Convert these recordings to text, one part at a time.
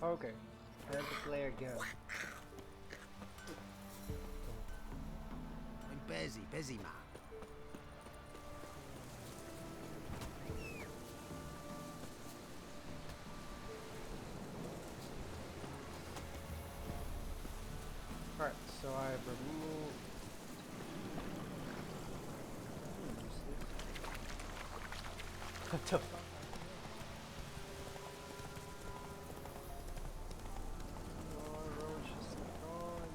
Okay, time to play again. I'm busy, man. Alright, so I've removed... What the fuck? Oh, Roach is gone.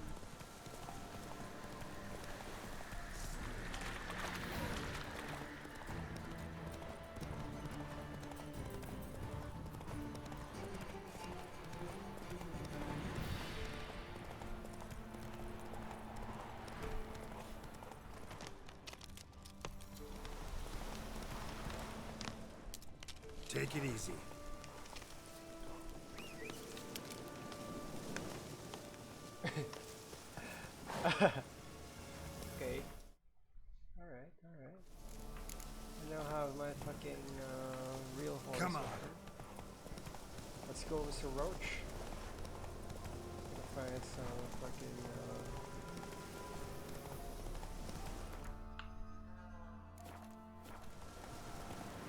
Take it easy. Okay. Alright, alright. I now have my fucking real horse. Come on. Let's go, Mr. Roach. Find some fucking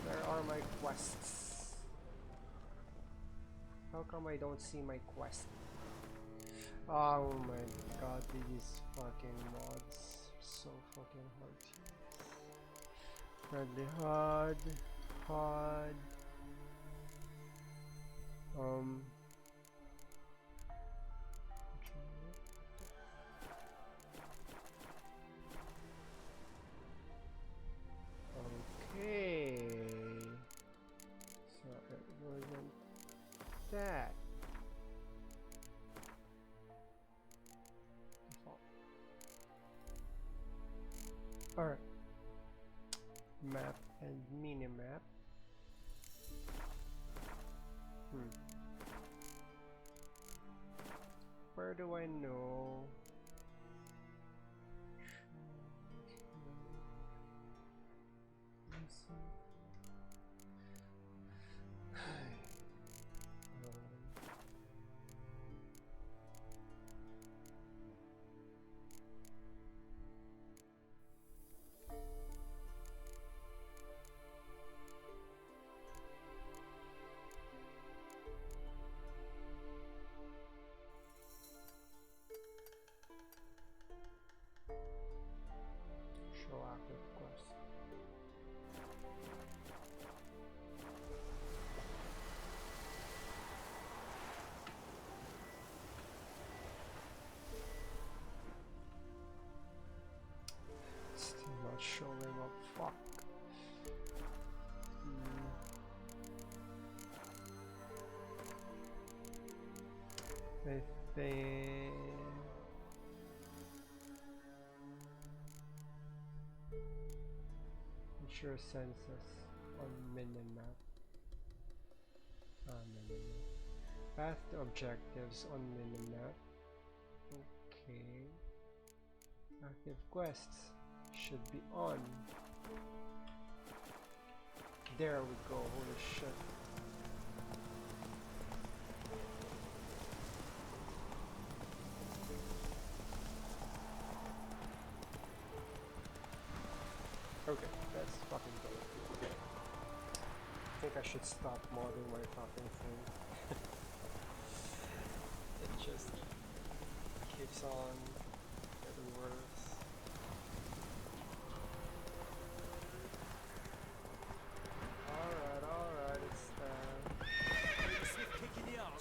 where are my quests? How come I don't see my quest? Oh my god, these fucking mods are so fucking hard to use. Friendly HUD. Okay. So it wasn't that. Default. Alright. Map and minimap. Where do I know? Show active quest. Still not showing up. Fuck. I think. Ensure census on minimap. Minimap. Path to objectives on minimap. Okay. Active quests should be on. There we go. Holy shit. Okay, that's fucking dope. I think I should stop modding my fucking thing. It just keeps on getting worse. Alright, it's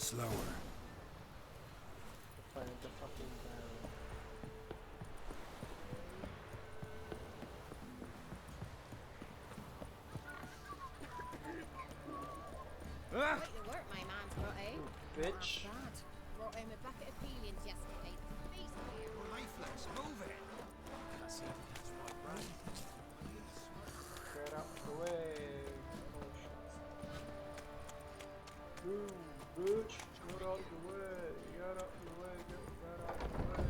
Slower. find the fucking barrel. Quite the work my man's got, eh? Bitch. Not bad. Brought home a bucket of peelings yesterday. Face clear. Lifeless, move it. That's my brain. Get out the way. Oh shit. Boom, bitch. Get out the way. Get out the way. Get out the way.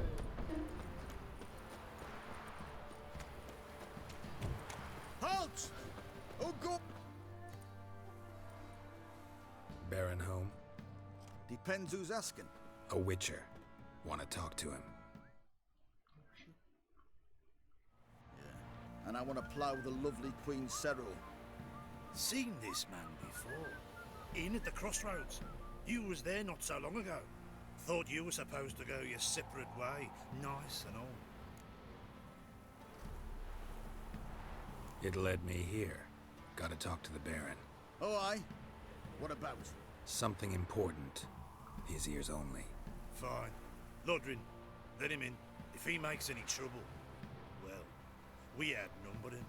Halt! Oh God! Baron home. Depends who's asking. A witcher. Want to talk to him? And I want to plough the lovely Queen Cero. Seen this man before. In at the crossroads. You was there not so long ago. Thought you were supposed to go your separate way, nice and all. It led me here. Gotta talk to the Baron. Oh, aye? What about? Something important. His ears only. Fine. Lodrin, let him in. If he makes any trouble, well, we outnumber him.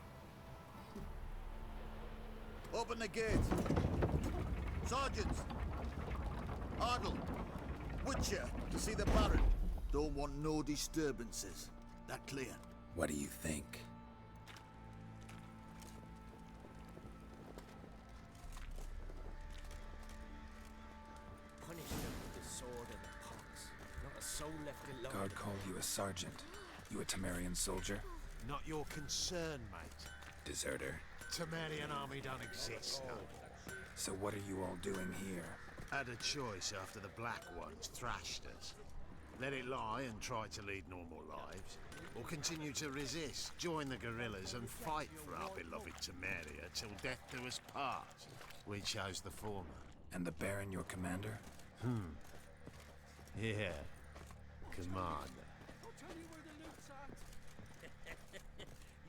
Open the gate. Sergeants! Ardle! Witcher, to see the Baron. Don't want no disturbances. That clear? What do you think? Punish them with the sword and the pox. Not a soul left alone. Guard called you a sergeant. You a Temerian soldier? Not your concern, mate. Deserter. Temerian army don't exist, no. So what are you all doing here? Had a choice after the Black Ones thrashed us. Let it lie and try to lead normal lives, or continue to resist, join the guerrillas and fight for our beloved Temeria till death do us part. We chose the former. And the Baron your commander? Yeah. Commander. I'll tell you where the loot's at.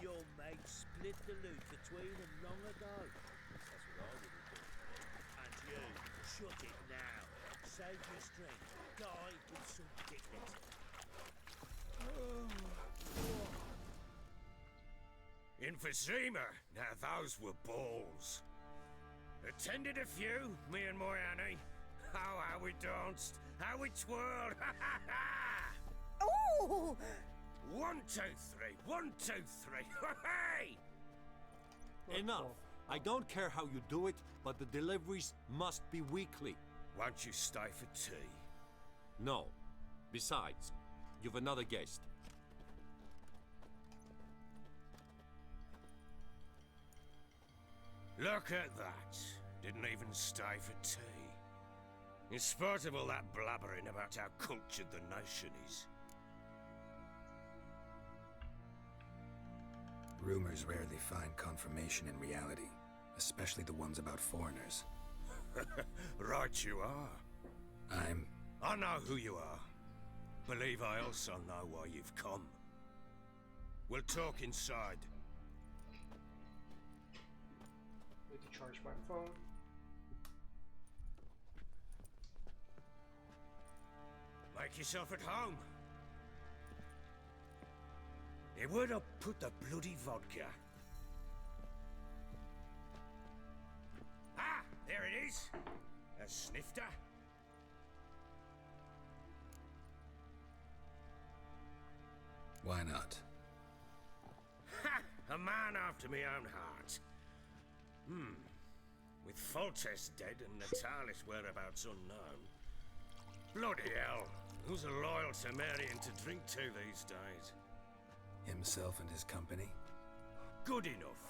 Your mate split the loot between them long ago. That's what I would have done. And you, shut it now. Save your strength. Die with some dignity. Emphysema. Now those were balls. Attended a few, me and my Annie. Oh, how we danced, how we twirled, ha ha ha! Ooh! 1, 2, 3, 1, 2, 3, hey! Enough. I don't care how you do it, but the deliveries must be weekly. Won't you stay for tea? No. Besides, you've another guest. Look at that. Didn't even stay for tea. In spite of all that blabbering about how cultured the nation is. Rumors rarely find confirmation in reality, especially the ones about foreigners. Right you are. I know who you are. Believe I also know why you've come. We'll talk inside. Need to charge my phone. Make yourself at home. Where to put the bloody vodka? Ah, there it is. A snifter. Why not? Ha! A man after my own heart. With Foltest dead and Natalis whereabouts unknown. Bloody hell. Who's a loyal Temerian to drink to these days? Himself and his company? Good enough.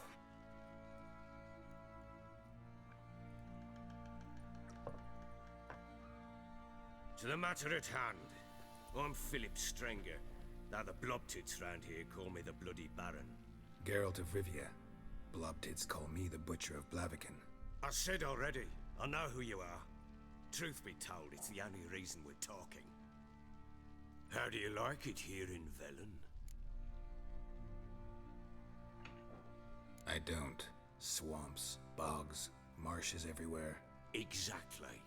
To the matter at hand. I'm Philip Strenger. Now the Blobtits round here call me the Bloody Baron. Geralt of Rivia. Blobtits call me the Butcher of Blaviken. I said already, I know who you are. Truth be told, it's the only reason we're talking. How do you like it here in Velen? I don't. Swamps, bogs, marshes everywhere. Exactly.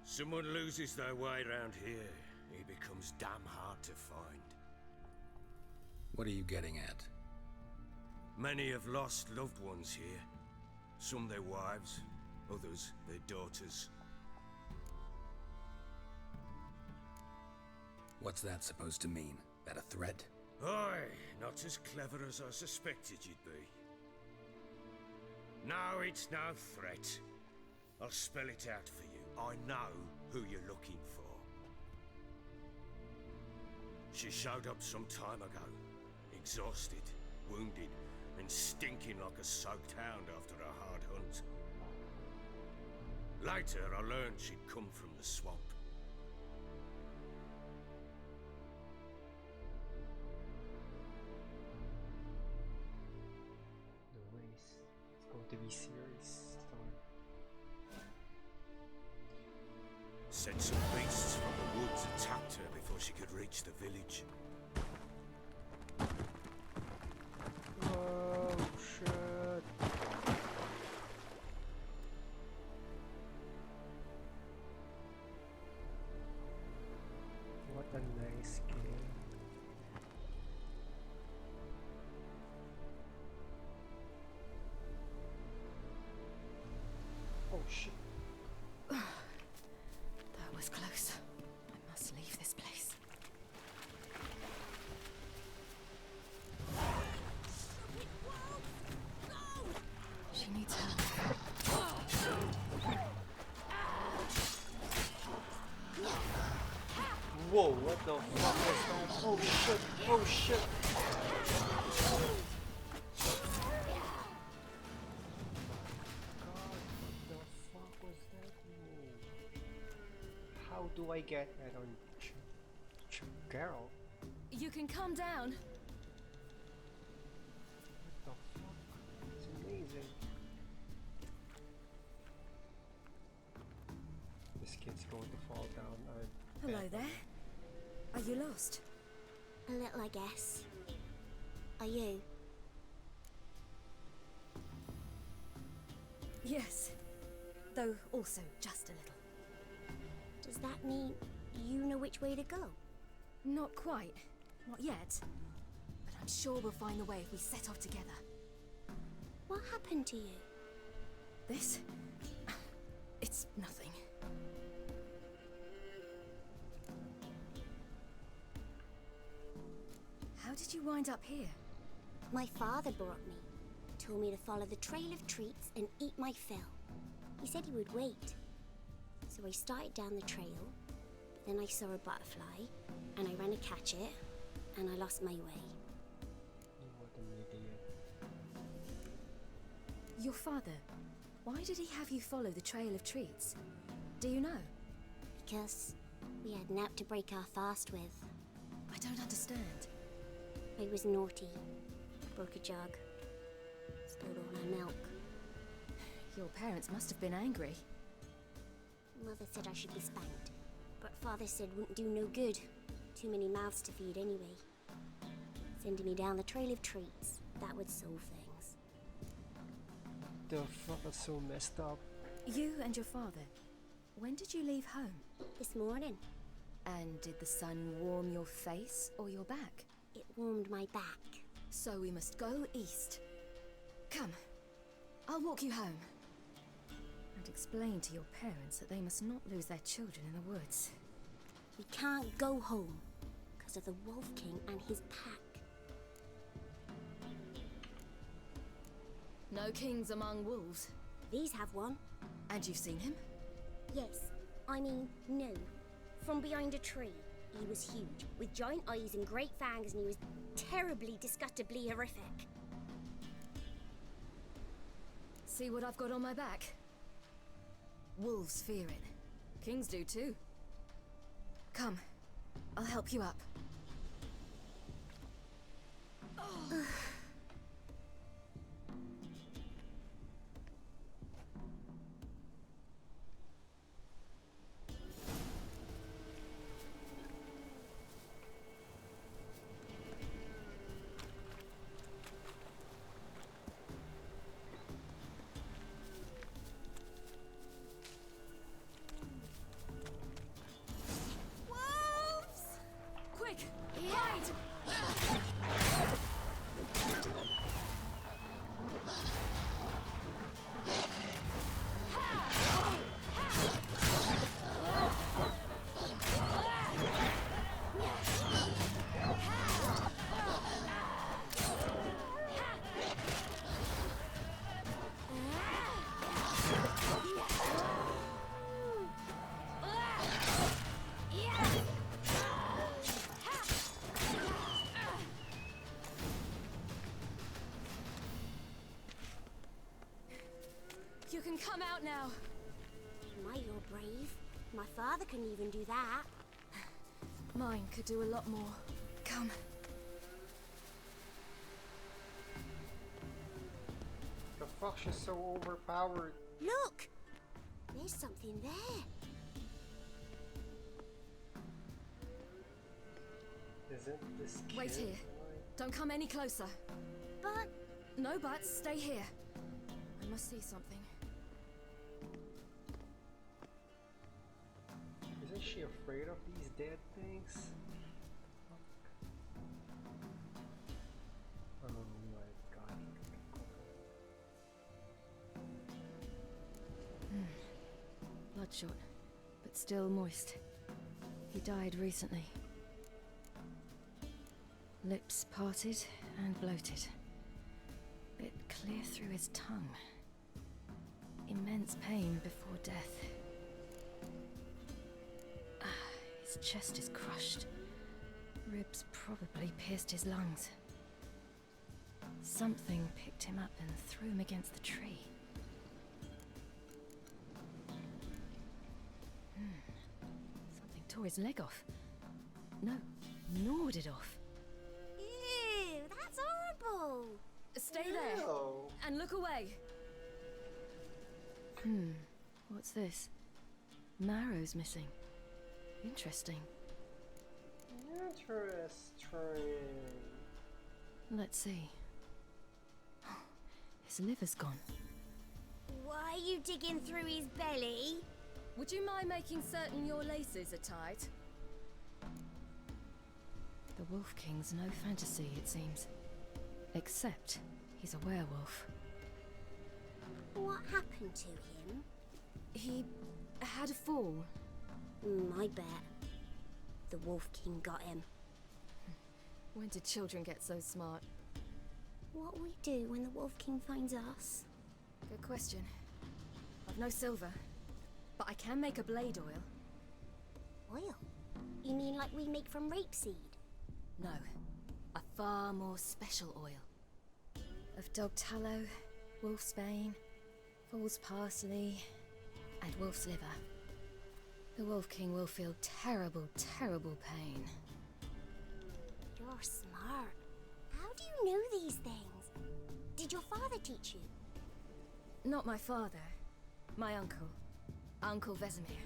Someone loses their way round here, he becomes damn hard to find. What are you getting at? Many have lost loved ones here. Some their wives, others their daughters. What's that supposed to mean? That a threat? Aye, not as clever as I suspected you'd be. No, it's no threat. I'll spell it out for you. I know who you're looking for. She showed up some time ago. Exhausted, wounded, and stinking like a soaked hound after a hard hunt. Later, I learned she'd come from the swamp. Nice. It's going to be serious time. Said some beasts from the woods attacked her before she could reach the village. Oh shit. What a nice game. Oh shit. That was close. I must leave this place. She needs help. Whoa, what the fuck was that? Oh shit, oh shit. God, what the fuck was that? Whoa. How do I get that on Carol? You can come down. What the fuck? It's amazing. This kid's going to fall down. Hello there. Are you lost? A little, I guess. Are you? Yes. Though also just a little. Does that mean you know which way to go? Not quite. Not yet. But I'm sure we'll find the way if we set off together. What happened to you? This? It's nothing. How did you wind up here? My father brought me. Told me to follow the trail of treats and eat my fill. He said he would wait. So I started down the trail, but then I saw a butterfly, and I ran to catch it, and I lost my way. What an idiot. Your father, why did he have you follow the trail of treats? Do you know? Because we had naught to break our fast with. I don't understand. I was naughty. Broke a jug. Spilled all our milk. Your parents must have been angry. Mother said I should be spanked, but father said wouldn't do no good. Too many mouths to feed anyway. Sending me down the trail of treats, that would solve things. The fuck is so messed up. You and your father, when did you leave home? This morning, And did the sun warm your face or your back? it warmed my back. So we must go east. Come, I'll walk you home. And explain to your parents that they must not lose their children in the woods. We can't go home because of the Wolf King and his pack. No kings among wolves. These have one. And you've seen him? Yes, I mean, no. From behind a tree. He was huge, with giant eyes and great fangs, and he was terribly, disgustingly horrific. See what I've got on my back? Wolves fear it. Kings do too. Come, I'll help you up. Quick, hide! You can come out now. My, you're brave. My father couldn't even do that. Mine could do a lot more. Come. The fuck, she's so overpowered. Look! There's something there. Isn't this cute? Wait here. Don't come any closer. But... No buts, stay here. I must see something. Isn't she afraid of these dead things? Oh my god. Bloodshot, but still moist. He died recently. Lips parted and bloated. Bit clear through his tongue. Immense pain before death. His chest is crushed. Ribs probably pierced his lungs. Something picked him up and threw him against the tree. Something tore his leg off. No, gnawed it off. Ew, that's horrible. Stay there Ew. and look away. What's this? Marrow's missing. Interesting. Interesting. Let's see. His liver's gone. Why are you digging through his belly? Would you mind making certain your laces are tight? The Wolf King's no fantasy, it seems. Except he's a werewolf. What happened to him? He had a fall. I bet. The Wolf King got him. When did children get so smart? What'll we do when the Wolf King finds us? Good question. I've no silver, but I can make a blade oil. Oil? You mean like we make from rapeseed? No, a far more special oil. Of dog tallow, wolf's bane, foal's parsley, and wolf's liver. The Wolf King will feel terrible, terrible pain. You're smart. How do you know these things? Did your father teach you? Not my father. My uncle. Uncle Vesemir.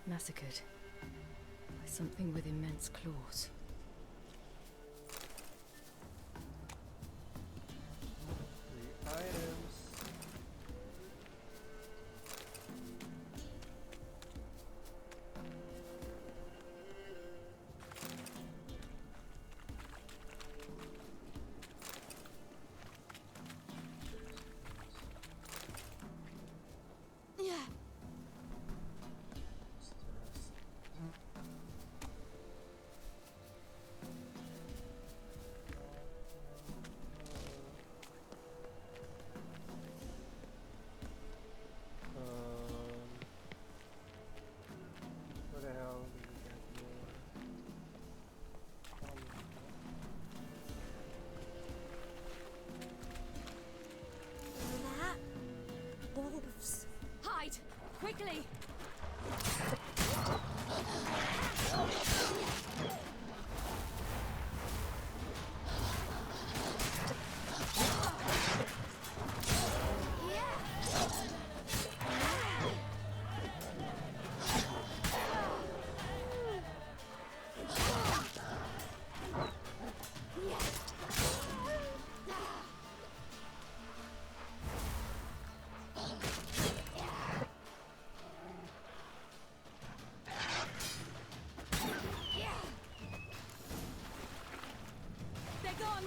Massacred. By something with immense claws. The items. Yeah. What the hell did we get here? That? Wolves. Hide! Quickly! They're gone!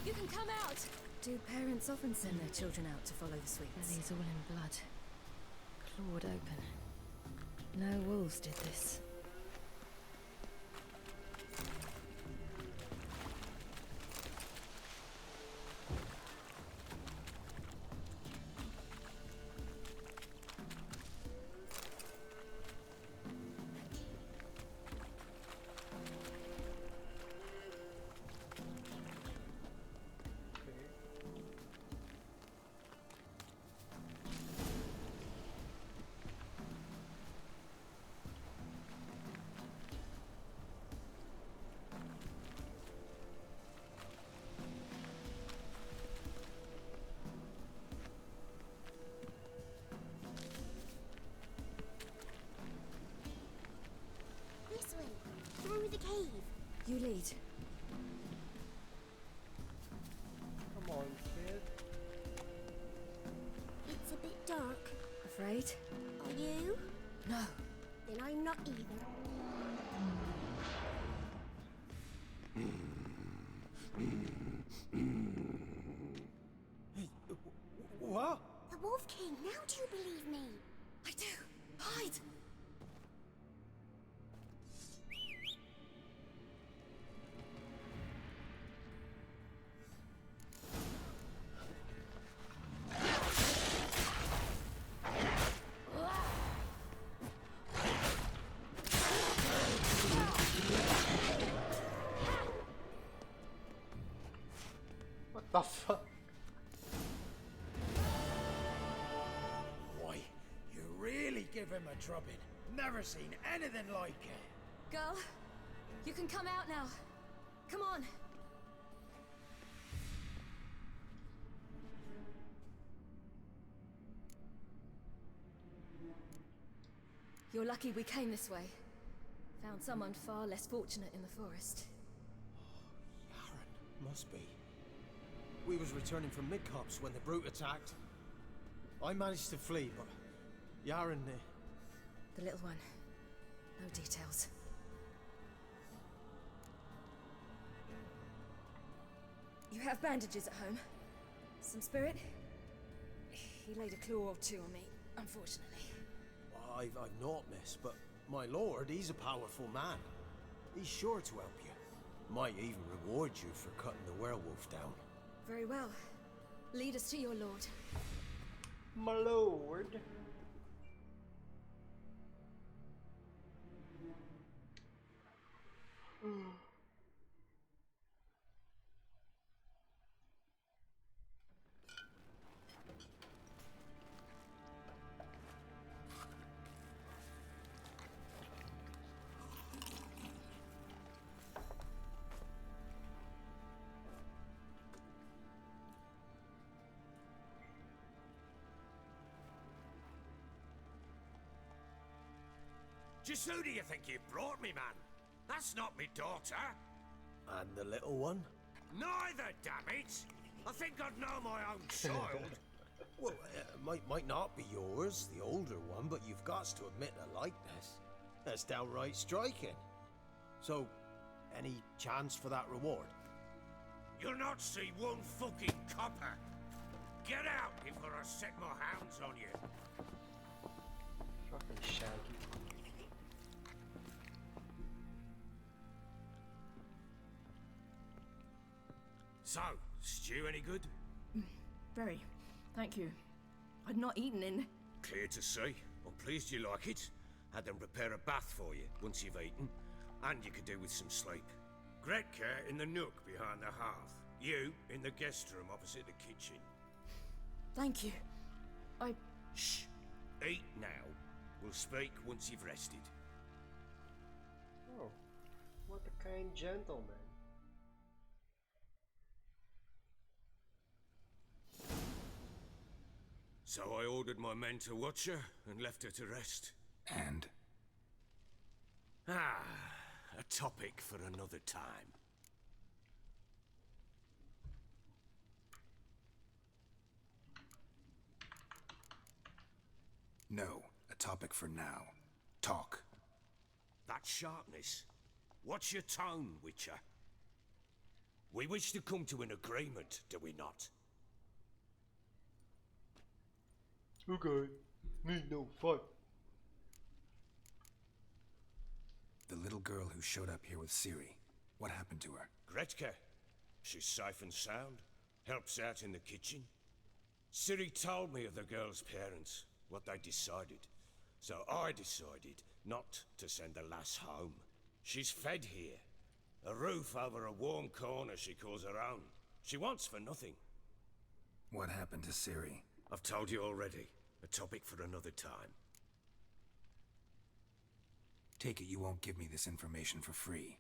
You can come out! Do parents often send their children out to follow the sweets? Bellies all in blood. Clawed open. No wolves did this. way. Through the cave. You lead. Come on, kid. It's a bit dark. Afraid? Are you? No. Then I'm not either. What? The Wolf King, now do you believe me? I do. Hide! What the fuck? Why, you really give him a drubbing. Never seen anything like it. Girl, you can come out now. Come on. You're lucky we came this way. Found someone far less fortunate in the forest. Yaren, must be. We was returning from Midcops when the brute attacked. I managed to flee, but Yaren, The little one. No details. You have bandages at home? Some spirit? He laid a claw or two on me, unfortunately. I've naught, miss, but my lord, he's a powerful man. He's sure to help you. Might even reward you for cutting the werewolf down. Very well. Lead us to your lord. My lord. Just who do you think you brought me, man? That's not me daughter. And the little one? Neither, damn it! I think I'd know my own child. Well, might not be yours, the older one, but you've got to admit a likeness. That's downright striking. So, any chance for that reward? You'll not see one fucking copper. Get out before I set my hounds on you. Fucking Shaggy. So, stew any good? Very. Thank you. I'd not eaten in... Clear to see. I'm pleased you like it. Had them prepare a bath for you once you've eaten. And you could do with some sleep. Gretka in the nook behind the hearth. You in the guest room opposite the kitchen. Thank you. Shh. Eat now. We'll speak once you've rested. Oh, what a kind gentleman. So I ordered my men to watch her and left her to rest. And? Ah, a topic for another time. No, a topic for now. Talk. That sharpness. What's your tone, Witcher? We wish to come to an agreement, do we not? Okay, me no fun. The little girl who showed up here with Ciri. What happened to her? Gretka. She's safe and sound. Helps out in the kitchen. Ciri told me of the girl's parents, what they decided. So I decided not to send the lass home. She's fed here. A roof over a warm corner she calls her own. She wants for nothing. What happened to Ciri? I've told you already. A topic for another time. Take it you won't give me this information for free.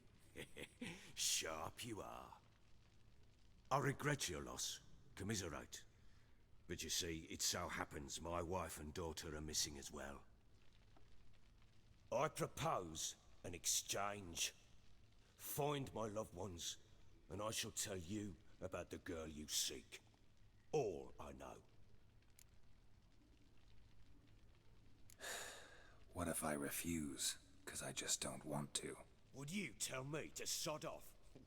Sharp you are. I regret your loss. Commiserate. But you see, it so happens my wife and daughter are missing as well. I propose an exchange. Find my loved ones, and I shall tell you about the girl you seek. All I know. What if I refuse? 'Cause I just don't want to. Would you tell me to sod off?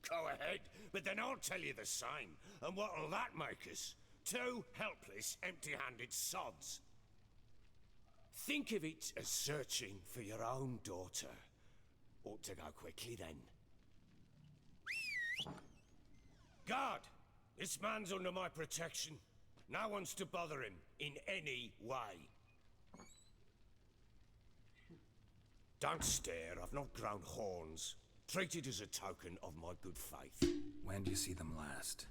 Go ahead, but then I'll tell you the same. And what'll that make us? Two helpless, empty-handed sods. Think of it as searching for your own daughter. Ought to go quickly then. Guard! This man's under my protection. No one's to bother him in any way. Don't stare, I've not grown horns. Treat it as a token of my good faith. When do you see them last?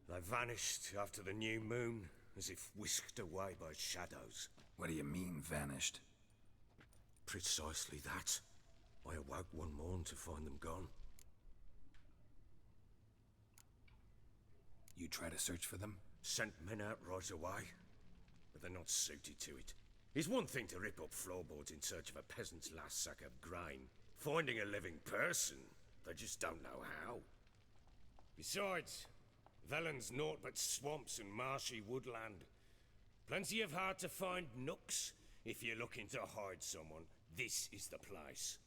They vanished after the new moon, as if whisked away by shadows. What do you mean, vanished? Precisely that. I awoke one morn to find them gone. You try to search for them? Sent men out right away, but they're not suited to it. It's one thing to rip up floorboards in search of a peasant's last sack of grain. Finding a living person, they just don't know how. Besides, Velen's naught but swamps and marshy woodland. Plenty of hard to find nooks. If you're looking to hide someone, this is the place.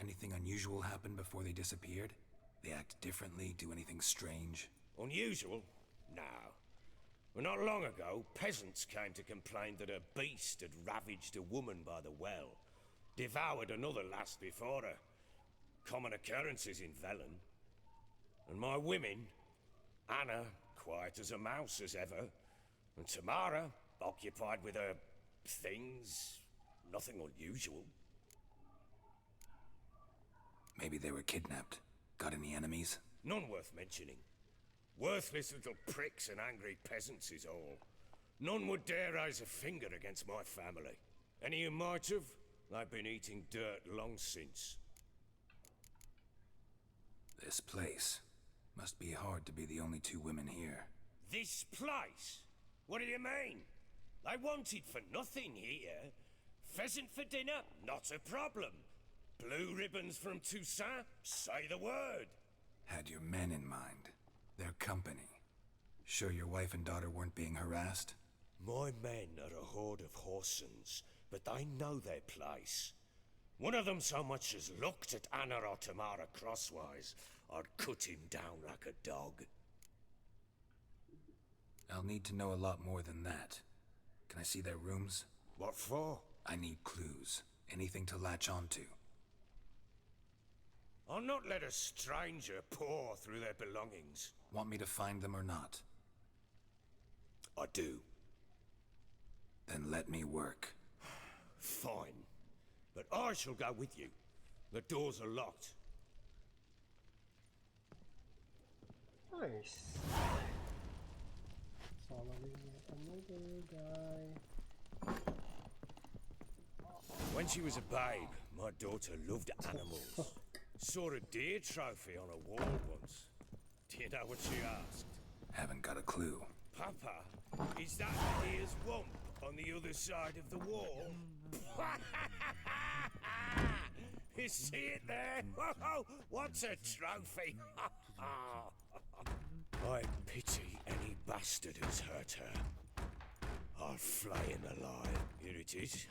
Anything unusual happen before they disappeared? They act differently, do anything strange? Unusual? No. Well, not long ago, peasants came to complain that a beast had ravaged a woman by the well. Devoured another lass before her. Common occurrences in Velen. And my women, Anna, quiet as a mouse as ever, and Tamara, occupied with her things, nothing unusual. Maybe they were kidnapped. Got any enemies? None worth mentioning. Worthless little pricks and angry peasants is all. None would dare raise a finger against my family. Any who might have, they've been eating dirt long since. This place. Must be hard to be the only two women here. This place? What do you mean? They wanted for nothing here. Pheasant for dinner? Not a problem. Blue ribbons from Toussaint? Say the word. Had your men in mind. Their company. Sure your wife and daughter weren't being harassed? My men are a horde of Horsons, but they know their place. One of them so much as looked at Anna or Tamara crosswise, I'd cut him down like a dog. I'll need to know a lot more than that. Can I see their rooms? What for? I need clues. Anything to latch onto. I'll not let a stranger pore through their belongings. Want me to find them or not? I do. Then let me work. Fine. But I shall go with you. The doors are locked. Nice. Following another guy. When she was a babe, my daughter loved animals. Saw a deer trophy on a wall once. Do you know what she asked? Haven't got a clue. Papa, is that deer's wump on the other side of the wall? You see it there? Whoa, what's a trophy? I pity any bastard who's hurt her. I'll flay him alive. Here it is.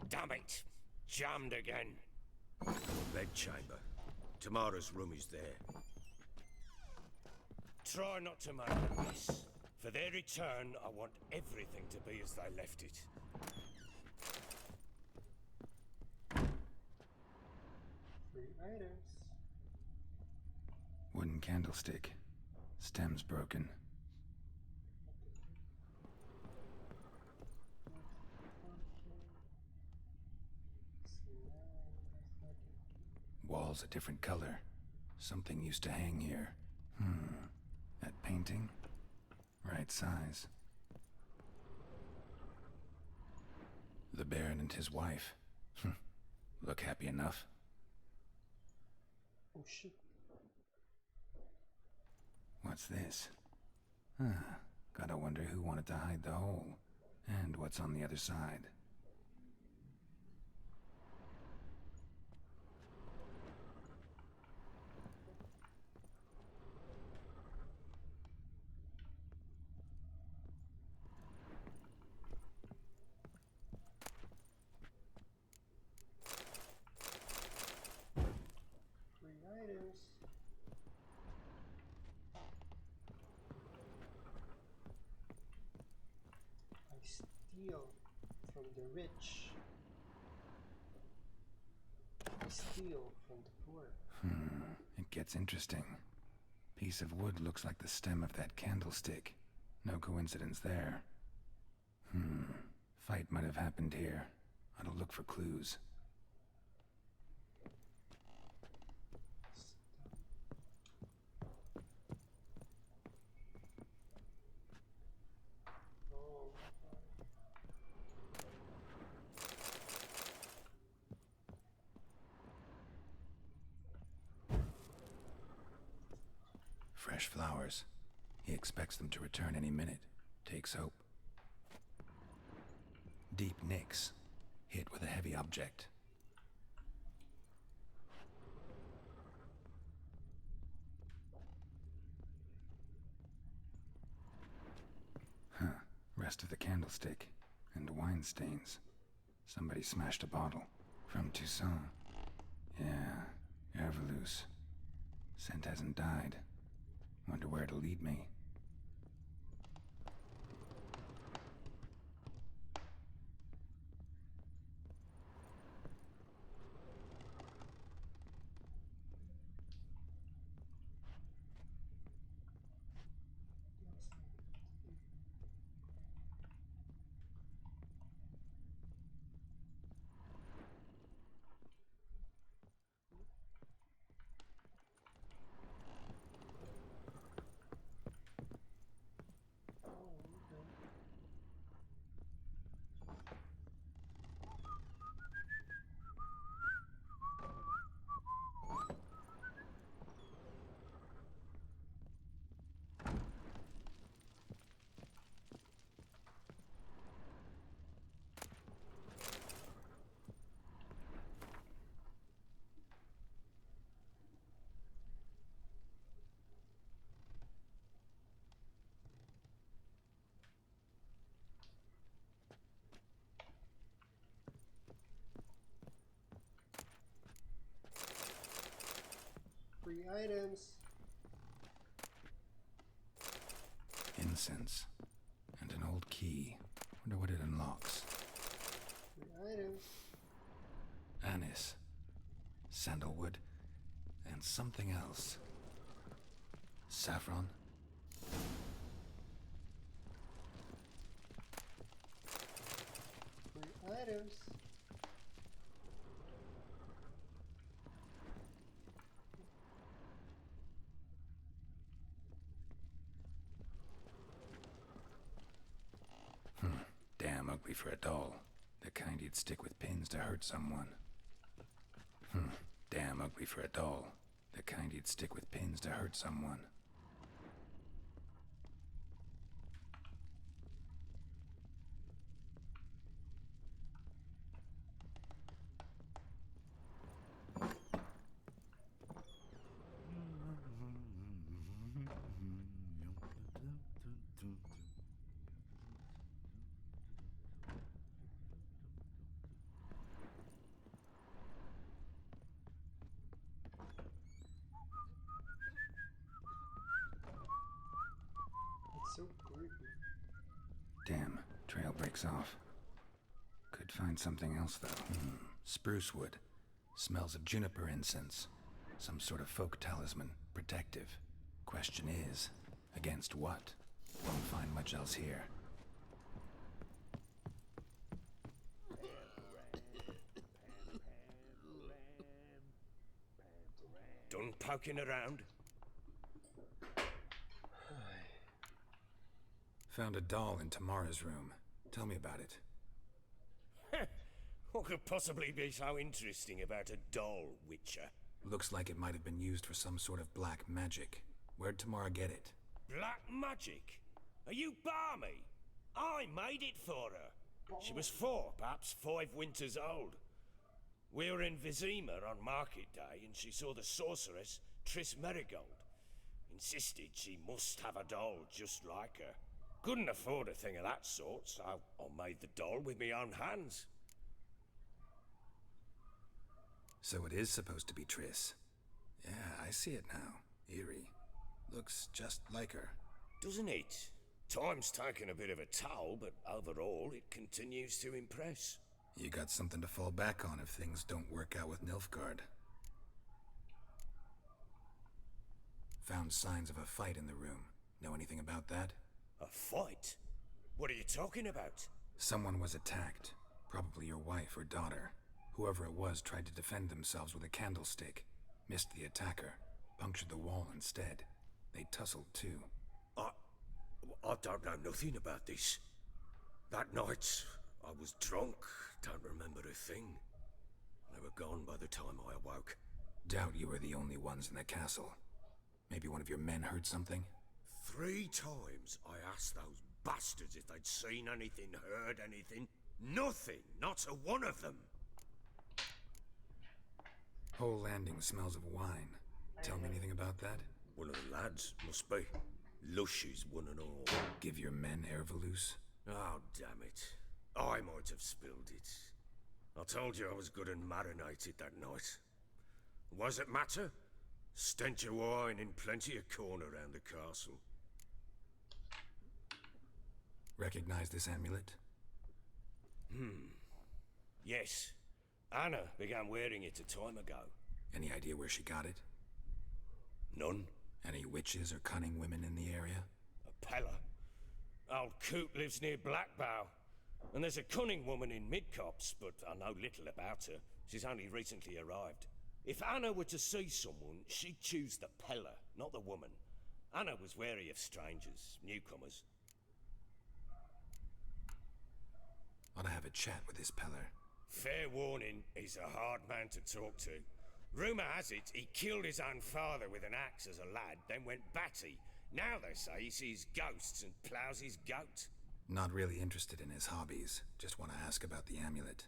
Damn it! Jammed again. Bedchamber. Tamara's room is there. Try not to make a mess. For their return, I want everything to be as they left it. Free items. Wooden candlestick. Stem's broken. Walls a different color. Something used to hang here. That painting? Right size. The Baron and his wife. Look happy enough. Oh shit. What's this? Gotta wonder who wanted to hide the hole. And what's on the other side? Free items. I steal from the rich. I steal from the poor. It gets interesting. Piece of wood looks like the stem of that candlestick. No coincidence there. Fight might have happened here. I'll look for clues. Oh, Fresh flowers. He expects them to return any minute. Takes hope. Deep nicks. Hit with a heavy object. Rest of the candlestick. And wine stains. Somebody smashed a bottle. From Toussaint. Yeah, Herveloos. Scent hasn't died. Wonder where it'll lead me. free items. Incense. And an old key. Wonder what it unlocks. Free items. Anise. Sandalwood. And something else. Saffron. Free items. Damn ugly for a doll. The kind you'd stick with pins to hurt someone. Damn ugly for a doll. The kind you'd stick with pins to hurt someone. It's so creepy. Damn, trail breaks off. Could find something else, though. Spruce wood. Smells of juniper incense. Some sort of folk talisman. Protective. Question is, against what? Won't find much else here. Done poking around? Found a doll in Tamara's room. Tell me about it. What could possibly be so interesting about a doll, Witcher? Looks like it might have been used for some sort of black magic. Where'd Tamara get it? Black magic? Are you balmy? I made it for her. She was 4, perhaps 5 winters old. We were in Vizima on market day, and she saw the sorceress, Triss Merigold. Insisted she must have a doll just like her. Couldn't afford a thing of that sort, so I made the doll with my own hands. So it is supposed to be Triss. Yeah, I see it now. Eerie. Looks just like her. Doesn't it? Time's taken a bit of a toll, but overall it continues to impress. You got something to fall back on if things don't work out with Nilfgaard. Found signs of a fight in the room. Know anything about that? A fight? What are you talking about? Someone was attacked. Probably your wife or daughter. Whoever it was tried to defend themselves with a candlestick. Missed the attacker. Punctured the wall instead. They tussled too. I don't know nothing about this. That night, I was drunk, don't remember a thing. They were gone by the time I awoke. Doubt you were the only ones in the castle. Maybe one of your men heard something? 3 times I asked those bastards if they'd seen anything, heard anything. Nothing, not a one of them. Whole landing smells of wine. Tell me anything about that? One of the lads, must be. Lushes, one and all. Give your men Ervelus? Oh, damn it. I might have spilled it. I told you I was good and marinated that night. What does it matter? Stench of wine in plenty of corn around the castle. Recognize this amulet? Yes. Anna began wearing it a time ago. Any idea where she got it? None. Any witches or cunning women in the area? A Pella. Old Coot lives near Blackbow. And there's a cunning woman in Midcopse, but I know little about her. She's only recently arrived. If Anna were to see someone, she'd choose the Pella, not the woman. Anna was wary of strangers, newcomers. Ought to have a chat with this Peller. Fair warning, he's a hard man to talk to. Rumour has it he killed his own father with an axe as a lad, then went batty. Now they say he sees ghosts and ploughs his goat. Not really interested in his hobbies. Just want to ask about the amulet.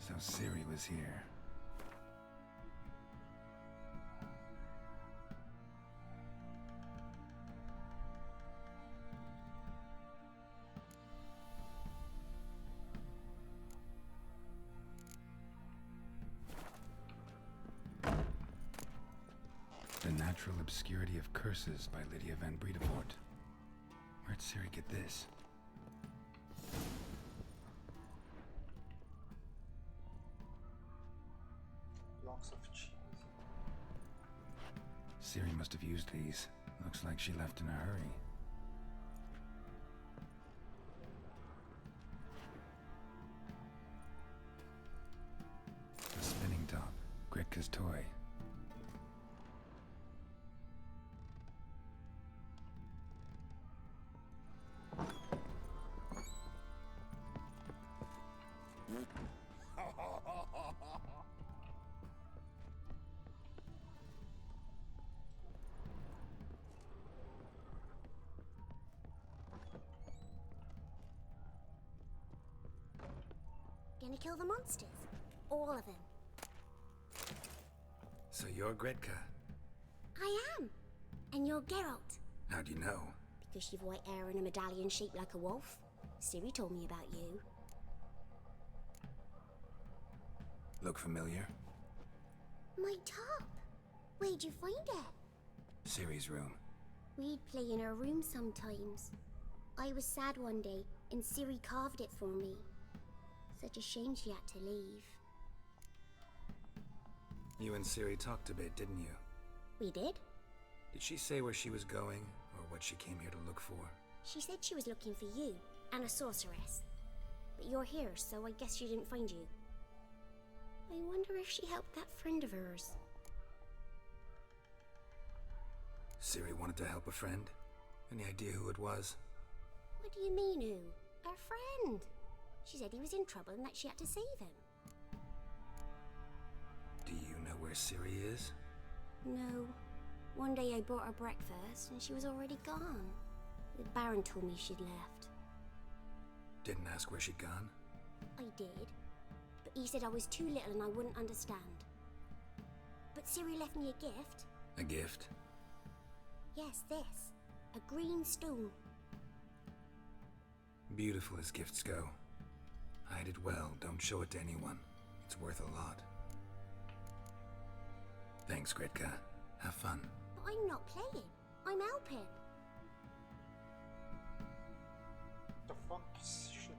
So Ciri was here. The Natural Obscurity of Curses by Lydia van Bredevoort. Where'd Ciri get this? Blocks of cheese. Ciri must have used these. Looks like she left in a hurry. A spinning top. Gretka's toy. Gonna kill the monsters? All of them. So you're Gretka. I am. And you're Geralt. How'd you know? Because you've white hair and a medallion shaped like a wolf. Ciri told me about you. Look familiar? My top. Where'd you find it? Ciri's room. We'd play in her room sometimes. I was sad one day, and Ciri carved it for me. Such a shame she had to leave. You and Ciri talked a bit, didn't you? We did? Did she say where she was going, or what she came here to look for? She said she was looking for you, and a sorceress. But you're here, so I guess she didn't find you. I wonder if she helped that friend of hers. Ciri wanted to help a friend? Any idea who it was? What do you mean, who? Her friend. She said he was in trouble and that she had to save him. Do you know where Ciri is? No. One day I bought her breakfast and she was already gone. The Baron told me she'd left. Didn't ask where she'd gone? I did. But he said I was too little and I wouldn't understand. But Ciri left me a gift. A gift? Yes, this. A green stone. Beautiful as gifts go. Hide it well, don't show it to anyone. It's worth a lot. Thanks, Gretka. Have fun. But I'm not playing. I'm helping. The fuck is shit?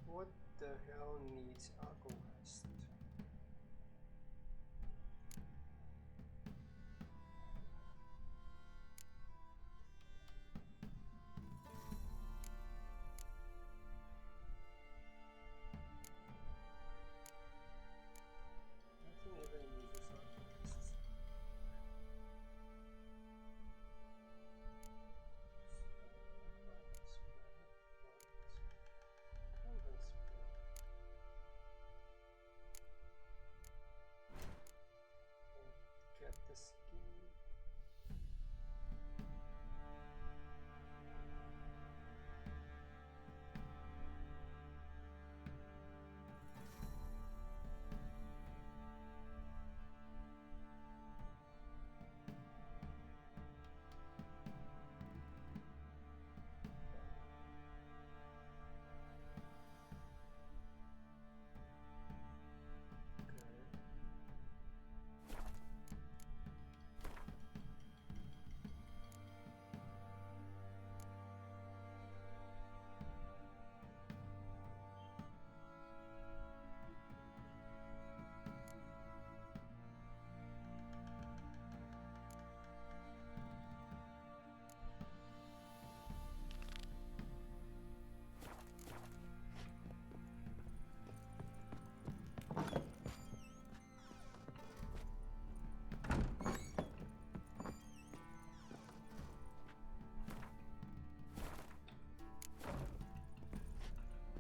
What the hell needs Aqua West? Nothing even uses Aqua West. Get the ski.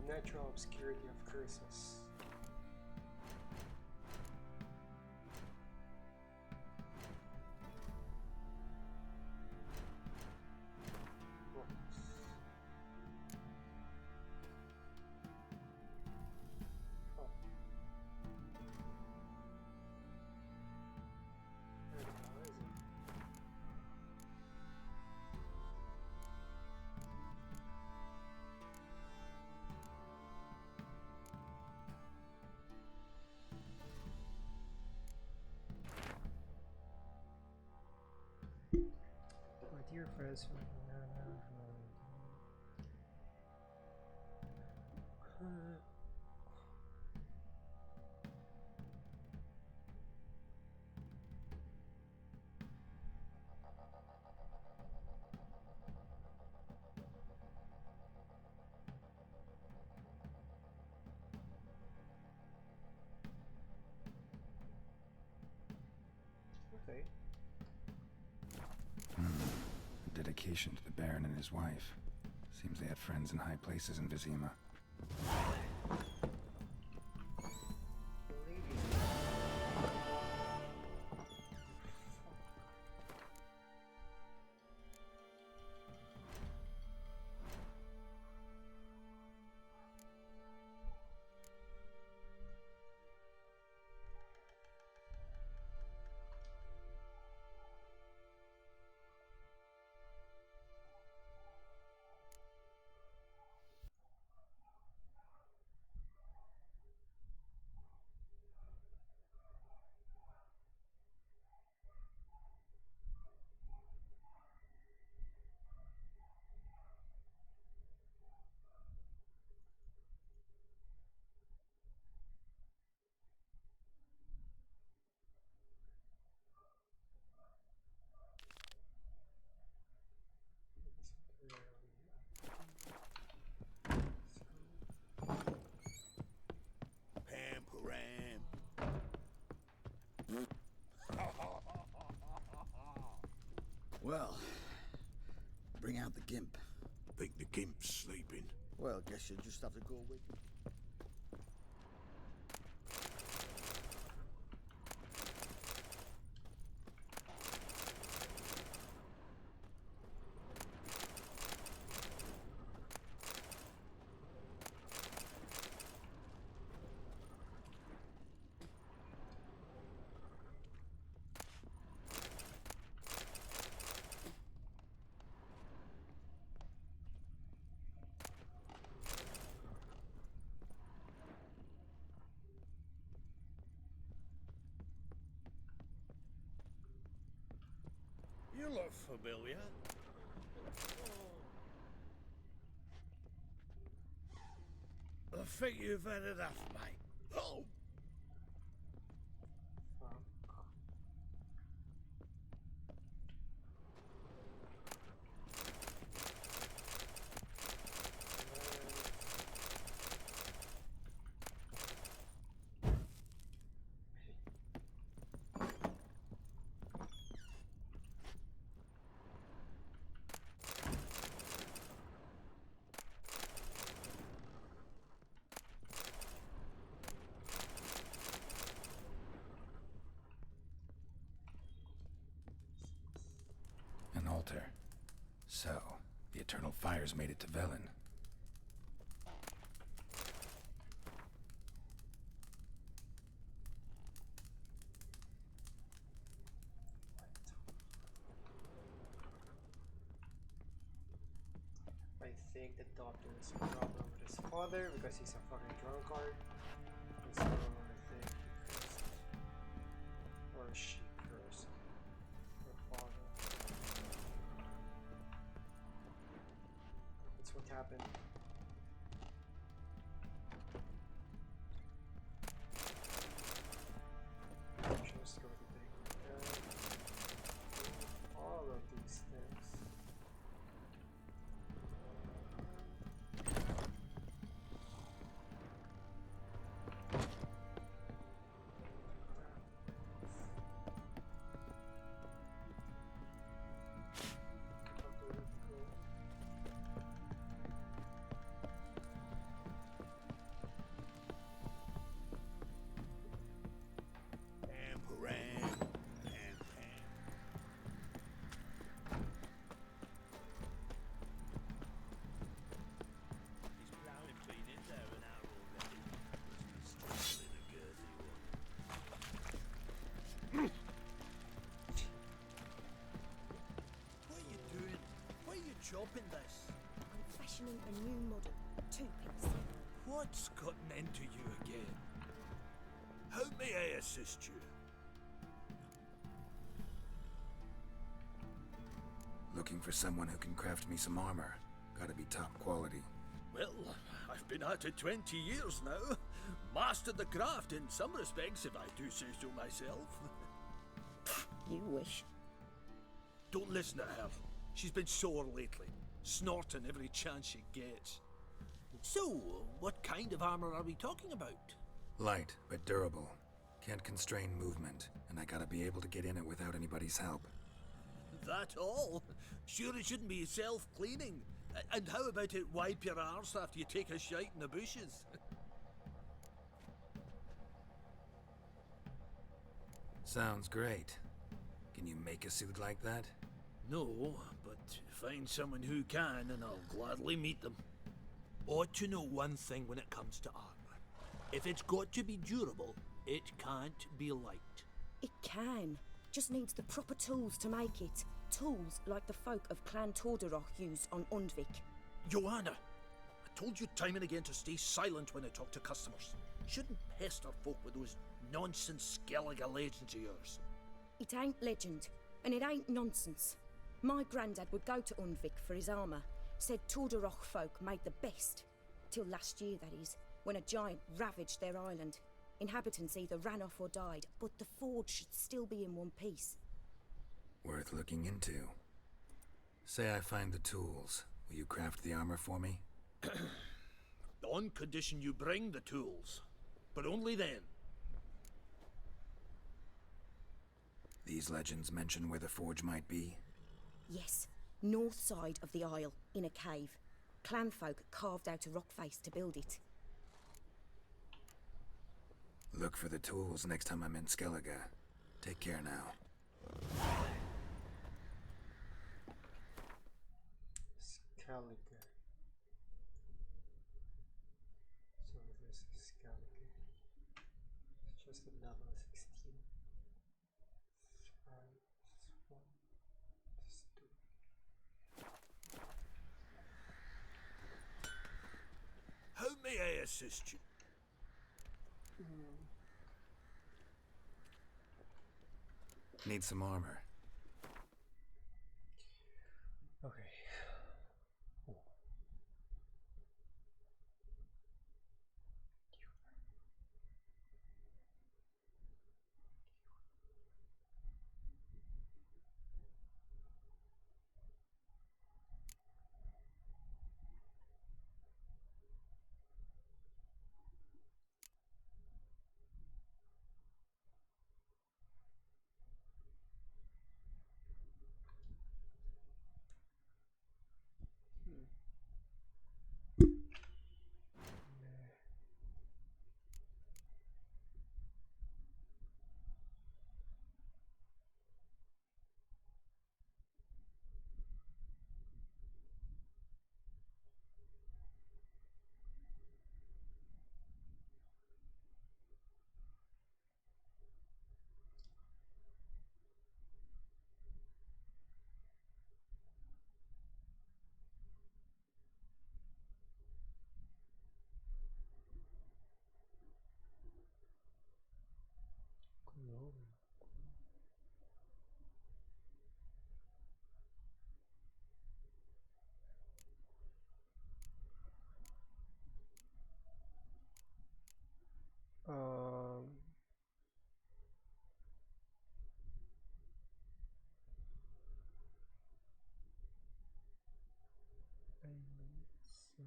Natural obscurity of curses. Oh. Where the hell is it? My dear friends, Okay. A dedication to the Baron and his wife. Seems they had friends in high places in Vizima. Well, bring out the gimp. Think the gimp's sleeping? Well, guess you'll just have to go with me. You look familiar. I think you've had enough, mate. Oh! An altar. So, the Eternal Fires made it to Velen. I think the doctor has a problem with his father because he's a fucking drunkard. And so I think he cursed. Or she cursed her father. That's what happened. Just go to take all of these things. His ploughing been in there an hour already. He's struggling a girthy one. What are you doing? Why are you chopping this? I'm fashioning a new model, two-piece. What's gotten into you again? How may I assist you? Looking for someone who can craft me some armor. Gotta be top quality. Well, I've been at it 20 years now. Mastered the craft in some respects, if I do say so myself. You wish. Don't listen to her. She's been sore lately, snorting every chance she gets. So, what kind of armor are we talking about? Light, but durable. Can't constrain movement, and I gotta be able to get in it without anybody's help. That all? Sure it shouldn't be self-cleaning. And how about it wipe your arse after you take a shite in the bushes? Sounds great. Can you make a suit like that? No, but find someone who can and I'll gladly meet them. Ought to know one thing when it comes to armor. If it's got to be durable, it can't be light. It can. Just needs the proper tools to make it. Tools like the folk of Clan Torderoch used on Undvik. Joanna, I told you time and again to stay silent when I talk to customers. Shouldn't pester folk with those nonsense Skellige legends of yours. It ain't legend, and it ain't nonsense. My granddad would go to Undvik for his armour. Said Torderoch folk made the best. Till last year, that is, when a giant ravaged their island. Inhabitants either ran off or died, but the forge should still be in one piece. Worth looking into. Say I find the tools. Will you craft the armor for me? On condition you bring the tools. But only then. These legends mention where the forge might be? Yes, north side of the isle, in a cave. Clanfolk carved out a rock face to build it. Look for the tools next time I'm in Skellige. Take care now. Skellige. So this is Skellige. It's just a level 16. Five, one, just two. How may I assist you? Need some armor. Okay. Oh. Glory. Um, I need some.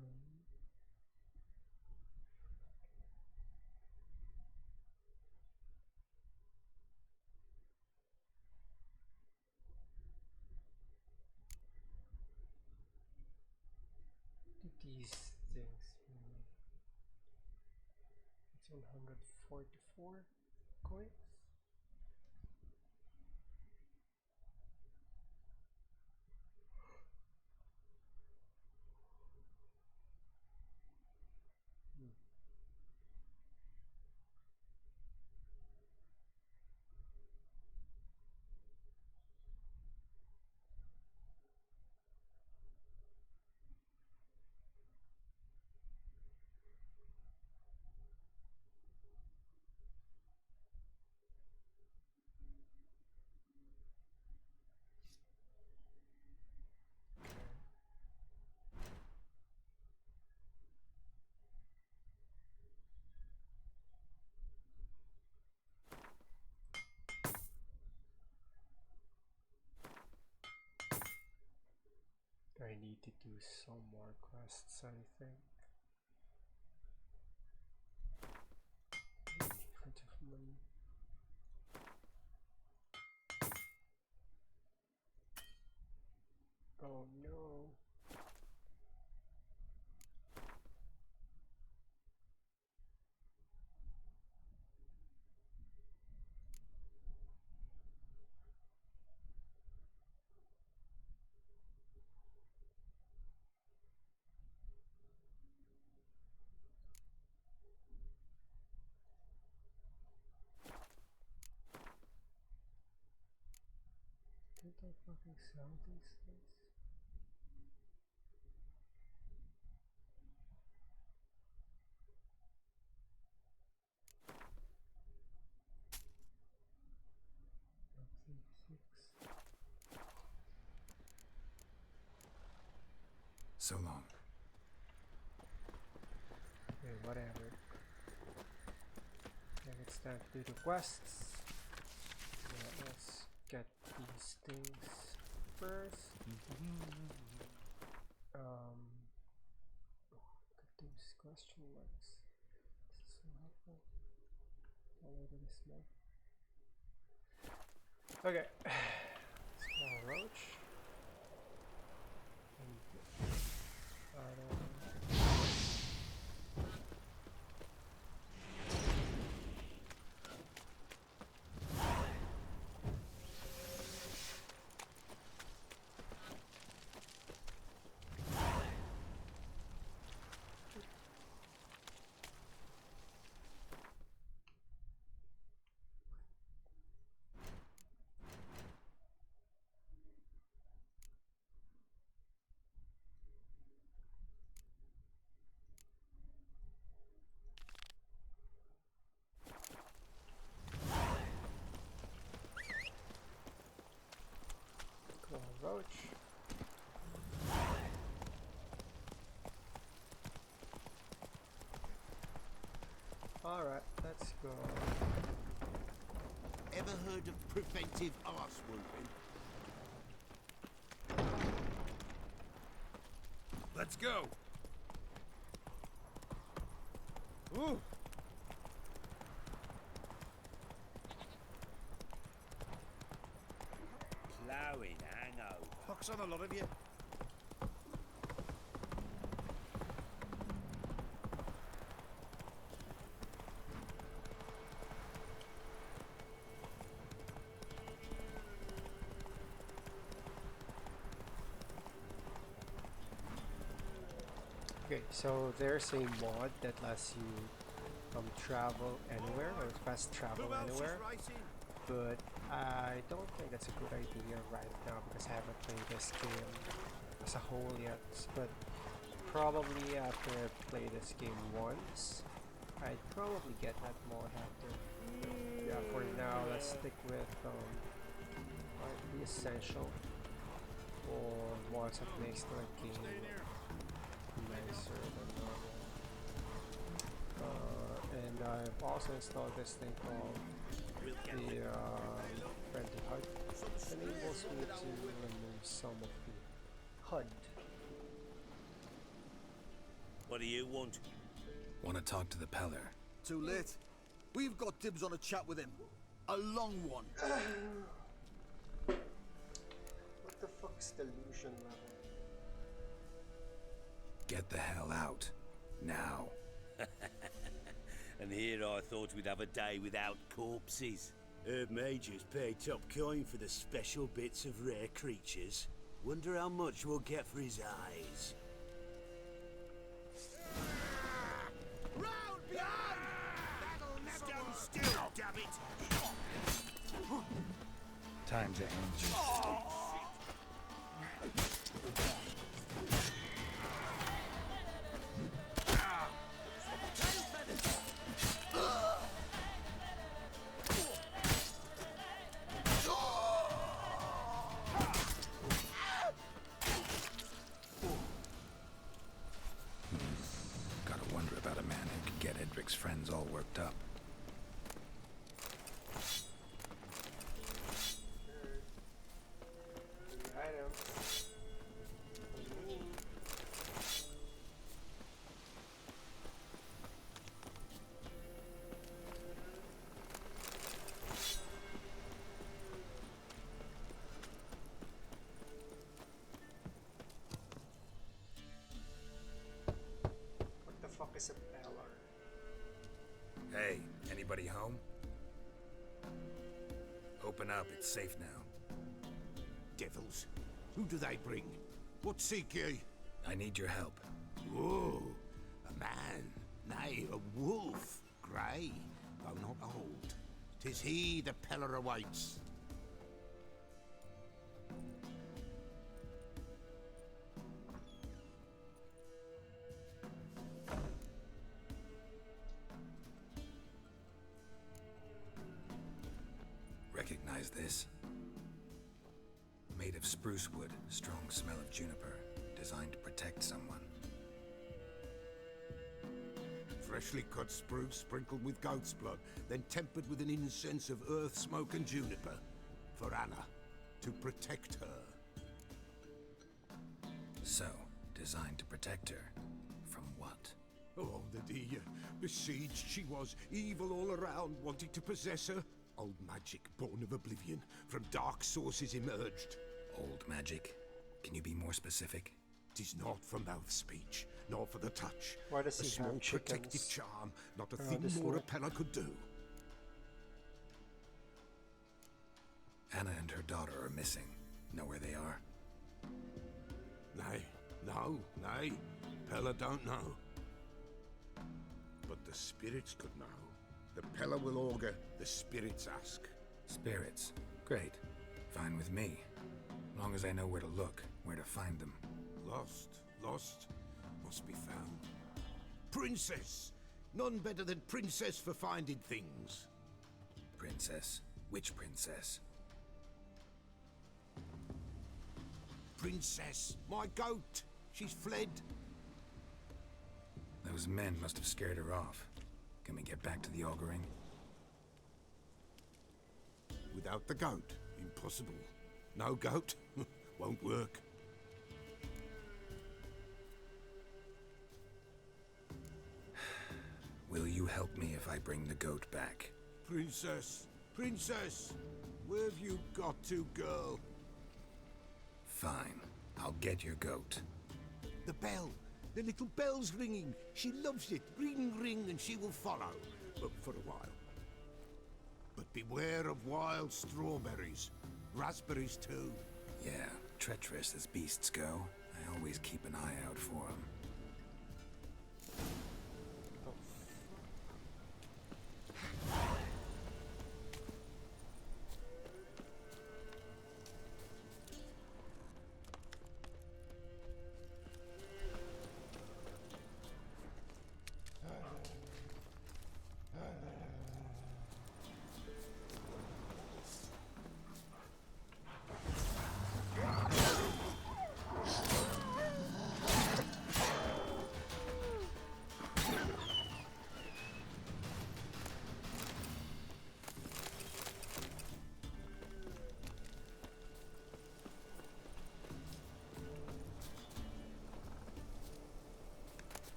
These things mean it's 144 coins. Hmm. I need to do some more quests, I think. Out of money. fucking sell these things? So long. Okay, whatever. Okay, it's time to do the quests. Yeah, let's get these things first. Could those question marks. This is so helpful. Follow this man. Okay. Small roach. Roach. Alright, let's go. Ever heard of preventive arse wounding? Let's go. Ooh. Plowing hangover. Pox on a lot of you. Okay, so there's a mod that lets you travel anywhere, or fast travel anywhere, but I don't think that's a good idea right now because I haven't played this game as a whole yet. But probably after I play this game once, I'd probably get that mod after. But yeah, for now, let's stick with the essential, or mods that makes the game nicer than normal. And I've also installed this thing called the Friendly HUD. It enables me to remove some of the HUD. What do you want? Want to talk to the Peller? Too late. We've got dibs on a chat with him. A long one. What the fuck's delusion level? Get the hell out. Now. And here I thought we'd have a day without corpses. Heard Majors pay top coin for the special bits of rare creatures. Wonder how much we'll get for his eyes. Round behind! That'll never stand still, damn it! Time to end. Gotta wonder about a man who could get Edric's friends all worked up. What the fuck is a Peller? Hey, anybody home? Open up, it's safe now. Devils. Who do they bring? What seek ye? I need your help. Oh, a man. Nay, a wolf. Grey, though not old. 'Tis he the Peller awaits. recognize this. Made of spruce wood, strong smell of juniper, designed to protect someone. Freshly cut spruce sprinkled with goat's blood, then tempered with an incense of earth, smoke, and juniper. For Anna, to protect her. So, designed to protect her. From what? Oh, the besieged she was, evil all around, wanting to possess her. Old magic, born of oblivion, from dark sources emerged. Old magic? Can you be more specific? 'Tis not for mouth speech, nor for the touch. Why does A he small have protective chickens? charm, not a Oh, thing this more a one. Pella could do. Anna and her daughter are missing. Know where they are? Nay, nay. Pella don't know. But the spirits could know. The Pella will augur, the spirits ask. Spirits. Great. Fine with me. Long as I know where to look, where to find them. Lost, must be found. Princess! None better than Princess for finding things. Princess? Which princess? Princess, my goat! She's fled. Those men must have scared her off. Can we get back to the auguring? Without the goat, impossible. No goat, won't work. Will you help me if I bring the goat back? Princess, where have you got to, girl? Fine. I'll get your goat. The bell, the little bell's ringing. She loves it. Ring, ring, and she will follow. But for a while. But beware of wild strawberries. Raspberries, too. Yeah, treacherous as beasts go. I always keep an eye out for them.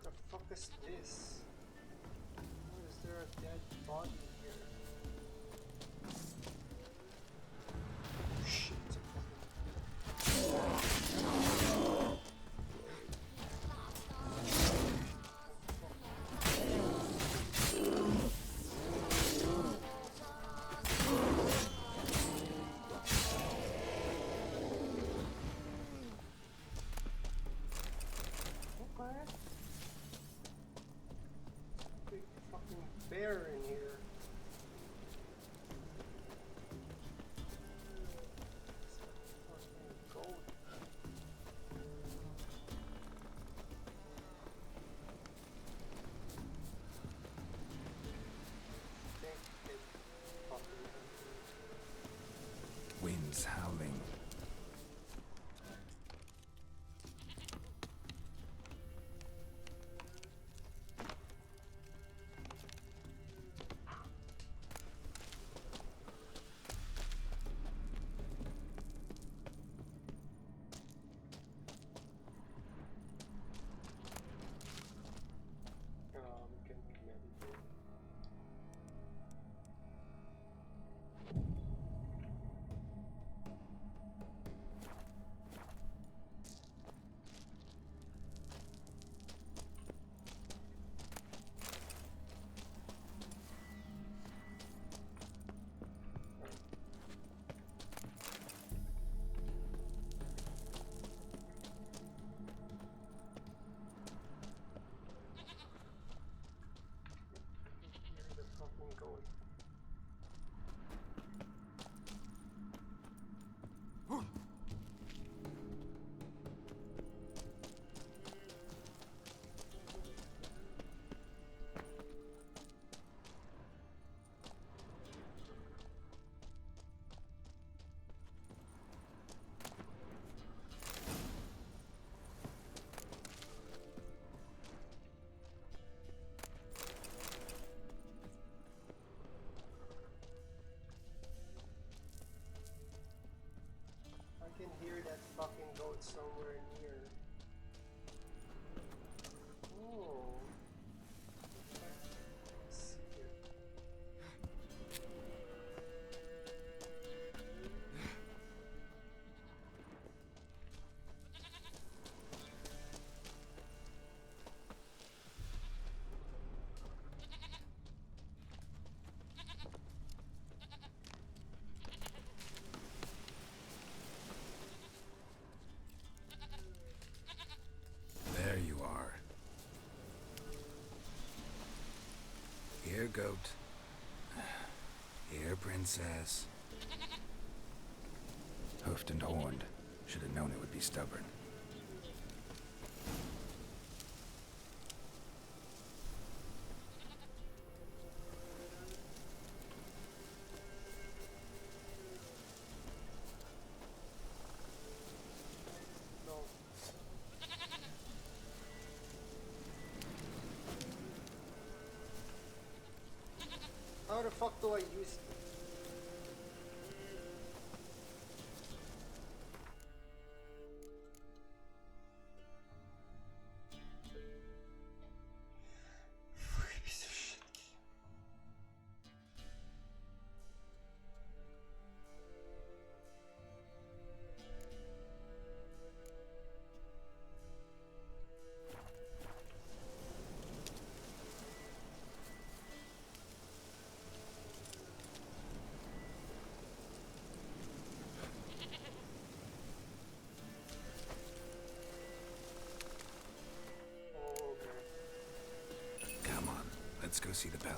The fuck is this? Why is there a dead body here? Oh shit. Okay. Big fucking bear in here. Here, goat. Here, princess. Hoofed and horned. Should have known it would be stubborn. No. How the fuck do I use it? Piece of shit. Oh, okay. Come on, let's go see the Peller.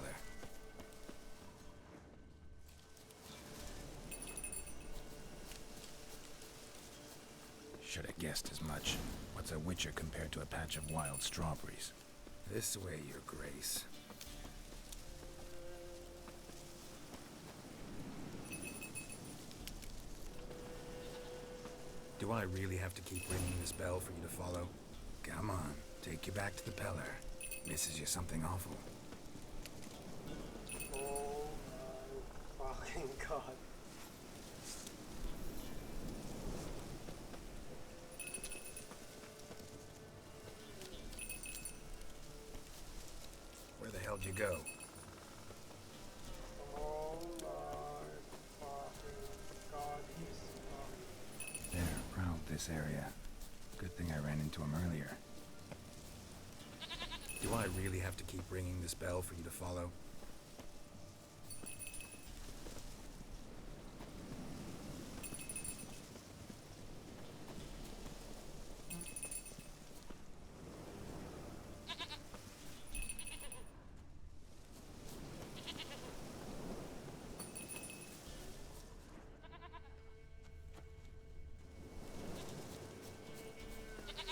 Should have guessed as much. What's a witcher compared to a patch of wild strawberries? This way, your grace. Do I really have to keep ringing this bell for you to follow? Come on, take you back to the Peller. Misses you something awful. Oh my fucking god. Where the hell'd you go? Oh my fucking god, he's fucking... There, prowled this area. Good thing I ran into him earlier. Do I really have to keep ringing this bell for you to follow?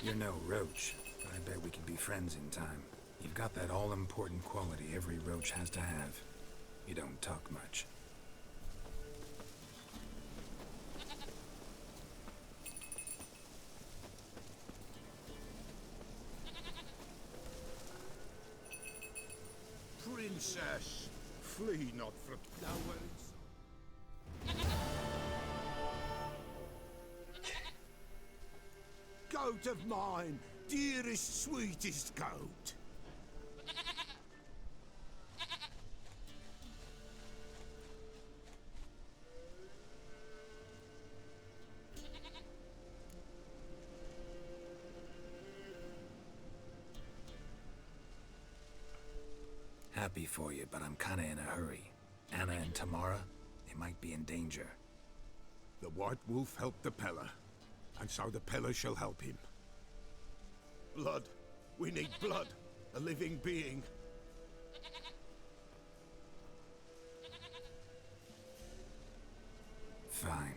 You're no roach, but I bet we could be friends in time. You've got that all-important quality every roach has to have. You don't talk much. Princess, flee not from flowers. Goat of mine, dearest, sweetest goat. Happy for you, but I'm kinda in a hurry. Anna and Tamara, they might be in danger. The White Wolf helped the Peller, and so the Peller shall help him. Blood. We need blood. A living being. Fine.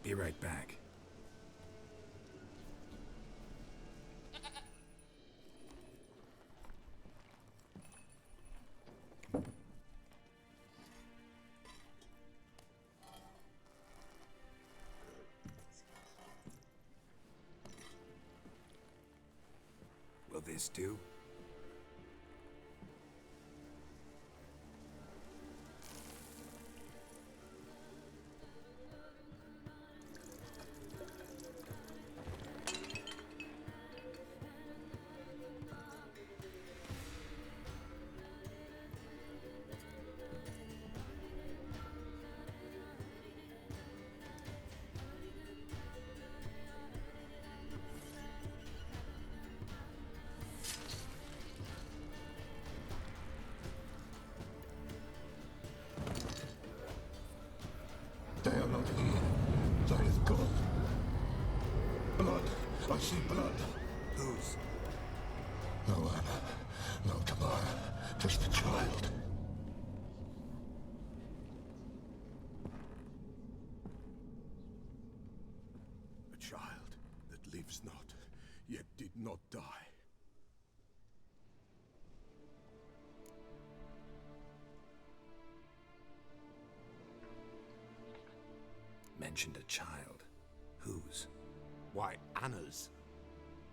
Be right back. Will this do? They are not here. They have gone. Blood. I see blood. Whose? No Anna. No Tamara. Just the child. mentioned a child. Whose? Why, Anna's.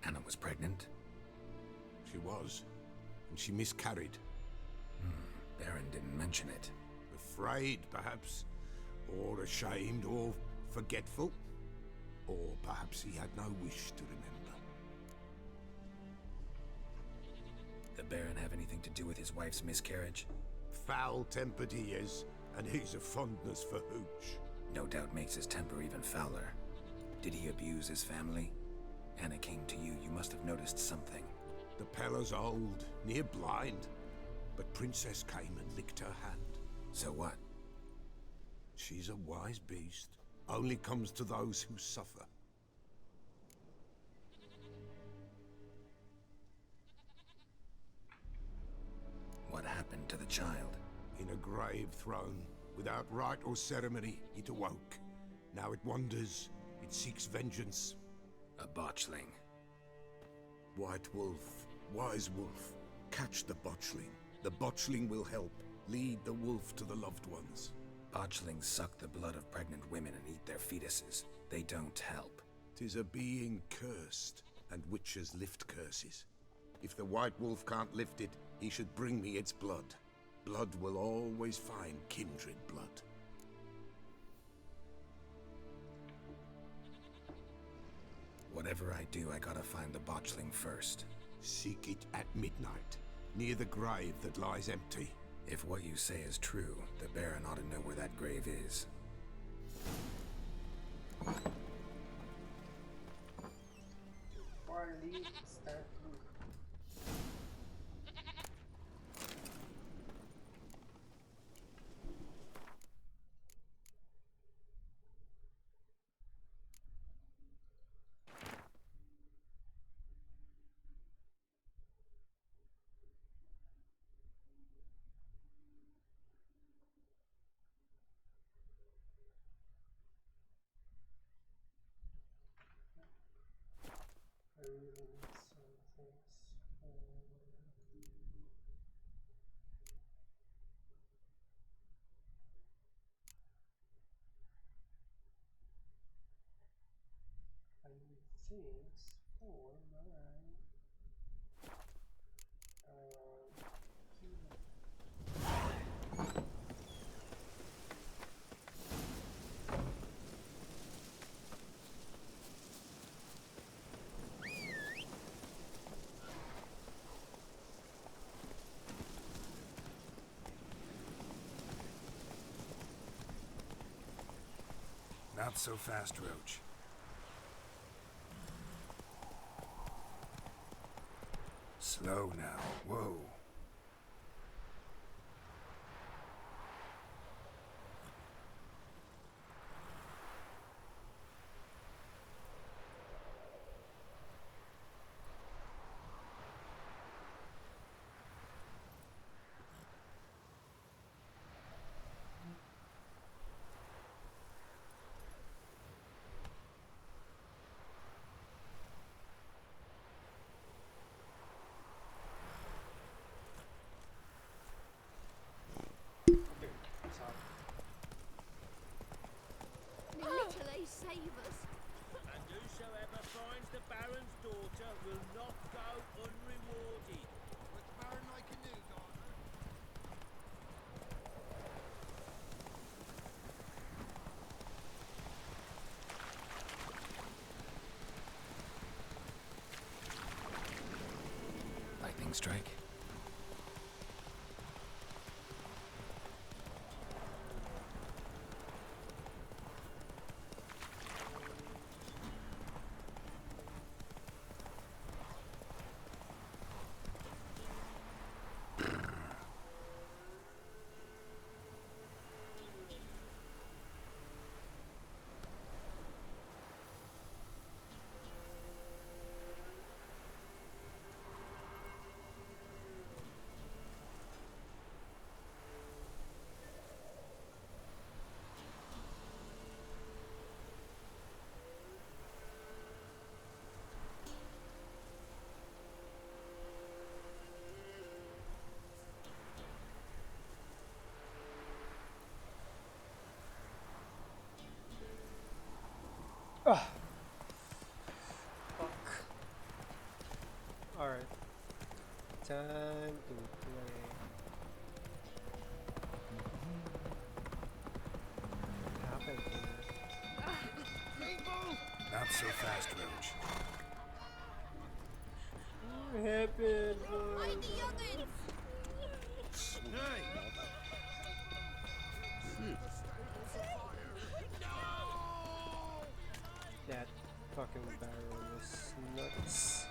Anna was pregnant? She was. And she miscarried. Baron didn't mention it. Afraid, perhaps. Or ashamed, or forgetful. Or perhaps he had no wish to remember. The Baron have anything to do with his wife's miscarriage? Foul-tempered he is, and he's a fondness for hooch. No doubt makes his temper even fouler. Did he abuse his family? Anna came to you, you must have noticed something. The Pella's old, near blind, but Princess came and licked her hand. So what? She's a wise beast. Only comes to those who suffer. What happened to the child? In a grave thrown, without rite or ceremony, it awoke. Now it wanders, it seeks vengeance. A botchling. White wolf, wise wolf, catch the botchling. The botchling will help, lead the wolf to the loved ones. Botchlings suck the blood of pregnant women and eat their fetuses. They don't help. 'Tis a being cursed, and witches lift curses. If the white wolf can't lift it, he should bring me its blood. Blood will always find kindred blood. Whatever I do, I gotta find the botchling first. Seek it at midnight, near the grave that lies empty. If what you say is true, the Baron ought to know where that grave is. Barley, start blue. I really need some things. I need things for my healing. Not so fast, Roach. Slow now. Whoa. Literally save us. And whosoever finds the Baron's daughter will not go unrewarded. What's Baron like a new daughter? Lightning strike? Ah, fuck. Alright. Time to play. What happened here? Not so fast, Roach. What happened? Mind the others! That fucking barrel is nuts.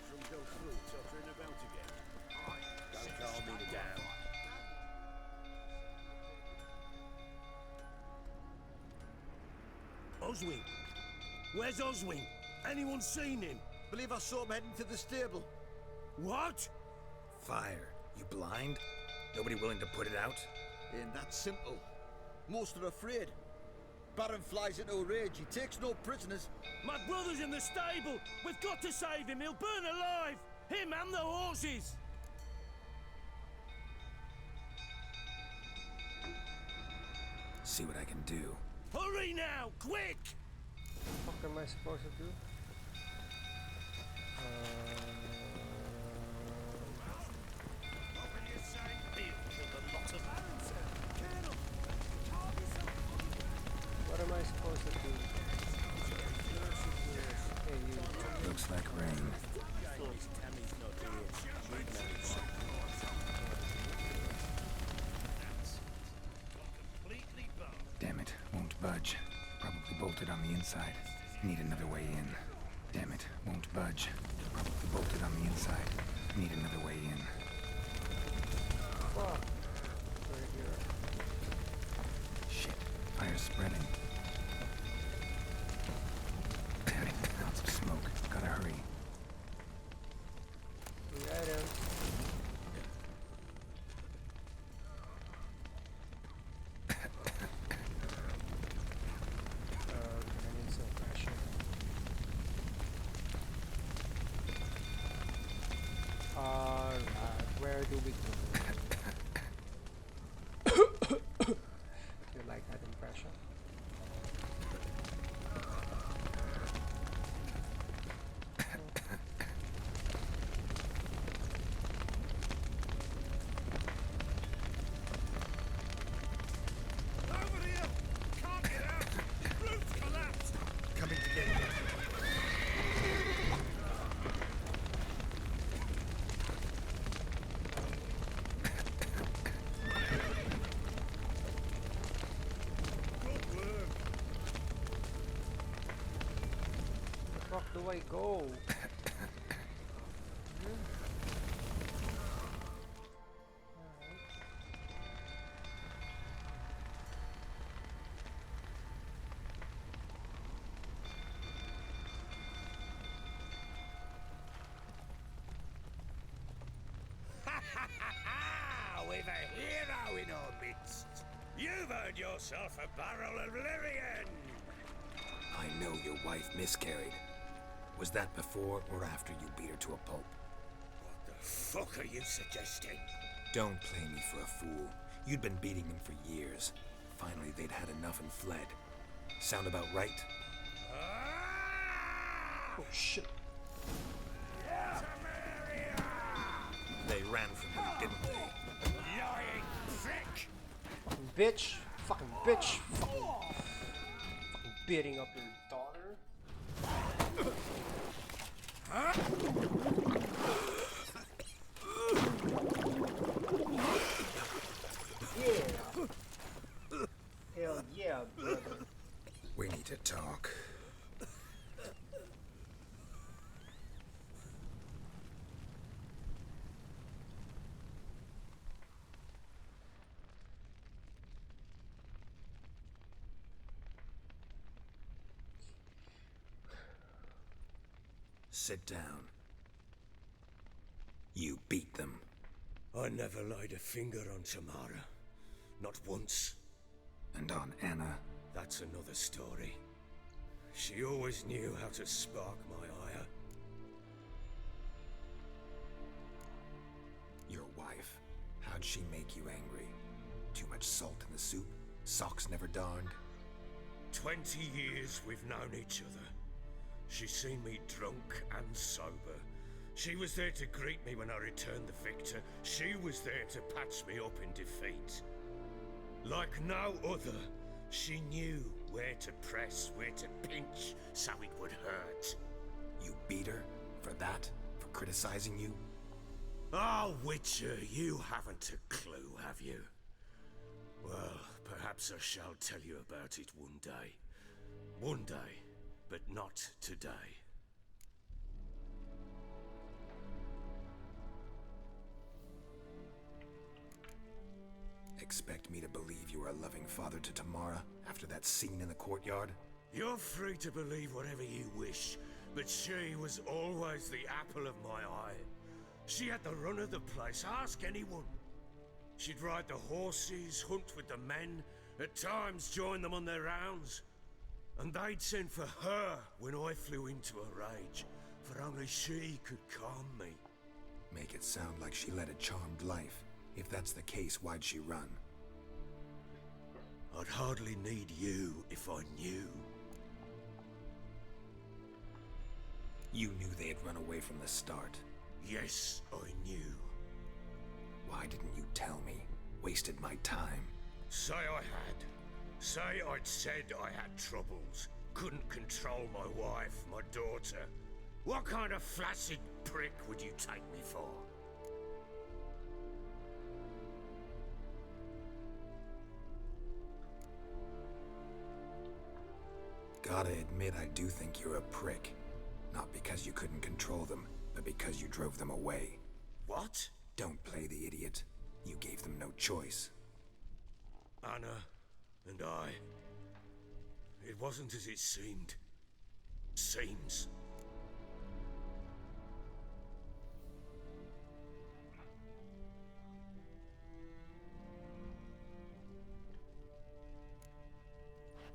Some go through, tottering about again. Don't calm me down. Oswin! Where's Oswin? Anyone seen him? Believe I saw him heading to the stable. What? Fire. You blind? Nobody willing to put it out? Ain't that simple. Most are afraid. Baron flies into a rage. He takes no prisoners. My brother's in the stable! We've got to save him! He'll burn alive! Him and the horses! See what I can do. Hurry now! Quick! What the fuck am I supposed to do? What am I supposed to do? Hey, you. Looks like rain. Damn it, won't budge. Probably bolted on the inside. Need another way in. Damn it, won't budge. Probably bolted on the inside. Need another way in. Fuck. Right here. Shit, fire's spreading. Lots of smoke. Gotta hurry. We got him. I need some pressure. Alright, where do we go? You like that impression? Over here! Can't get out! Roof's collapsed! Coming to get you. Good work! Where the fuck do I go? We've a hero in our midst. You've earned yourself a barrel of Lyrian. I know your wife miscarried. Was that before or after you beat her to a pulp? What the fuck are you suggesting? Don't play me for a fool. You'd been beating them for years. Finally, they'd had enough and fled. Sound about right? Oh shit. They ran from you, didn't they? Lying prick! Fucking bitch. Fucking bitch. Fucking beating up your daughter. Yeah. Hell yeah, brother. We need to talk. Sit down. You beat them. I never laid a finger on Tamara. Not once. And on Anna. That's another story. She always knew how to spark my ire. How'd she make you angry? Too much salt in the soup? Socks never darned? 20 years we've known each other. She's seen me drunk and sober. She was there to greet me when I returned the victor. She was there to patch me up in defeat. Like no other, she knew where to press, where to pinch, so it would hurt. You beat her? For that? For criticizing you? Oh, Witcher, you haven't a clue, have you? Well, perhaps I shall tell you about it one day. One day, but not today. Expect me to believe you were a loving father to Tamara after that scene in the courtyard? You're free to believe whatever you wish, but she was always the apple of my eye. She had the run of the place, ask anyone. She'd ride the horses, hunt with the men, at times join them on their rounds. And they'd send for her when I flew into a rage, for only she could calm me. Make it sound like she led a charmed life. If that's the case, why'd she run? I'd hardly need you if I knew. You knew they had run away from the start. Yes, I knew. Why didn't you tell me? Wasted my time. Say I had. Say I'd said I had troubles. Couldn't control my wife, my daughter. What kind of flaccid prick would you take me for? Gotta admit, I do think you're a prick. Not because you couldn't control them, but because you drove them away. What? Don't play the idiot. You gave them no choice. Anna and I... It wasn't as it seemed. Seems.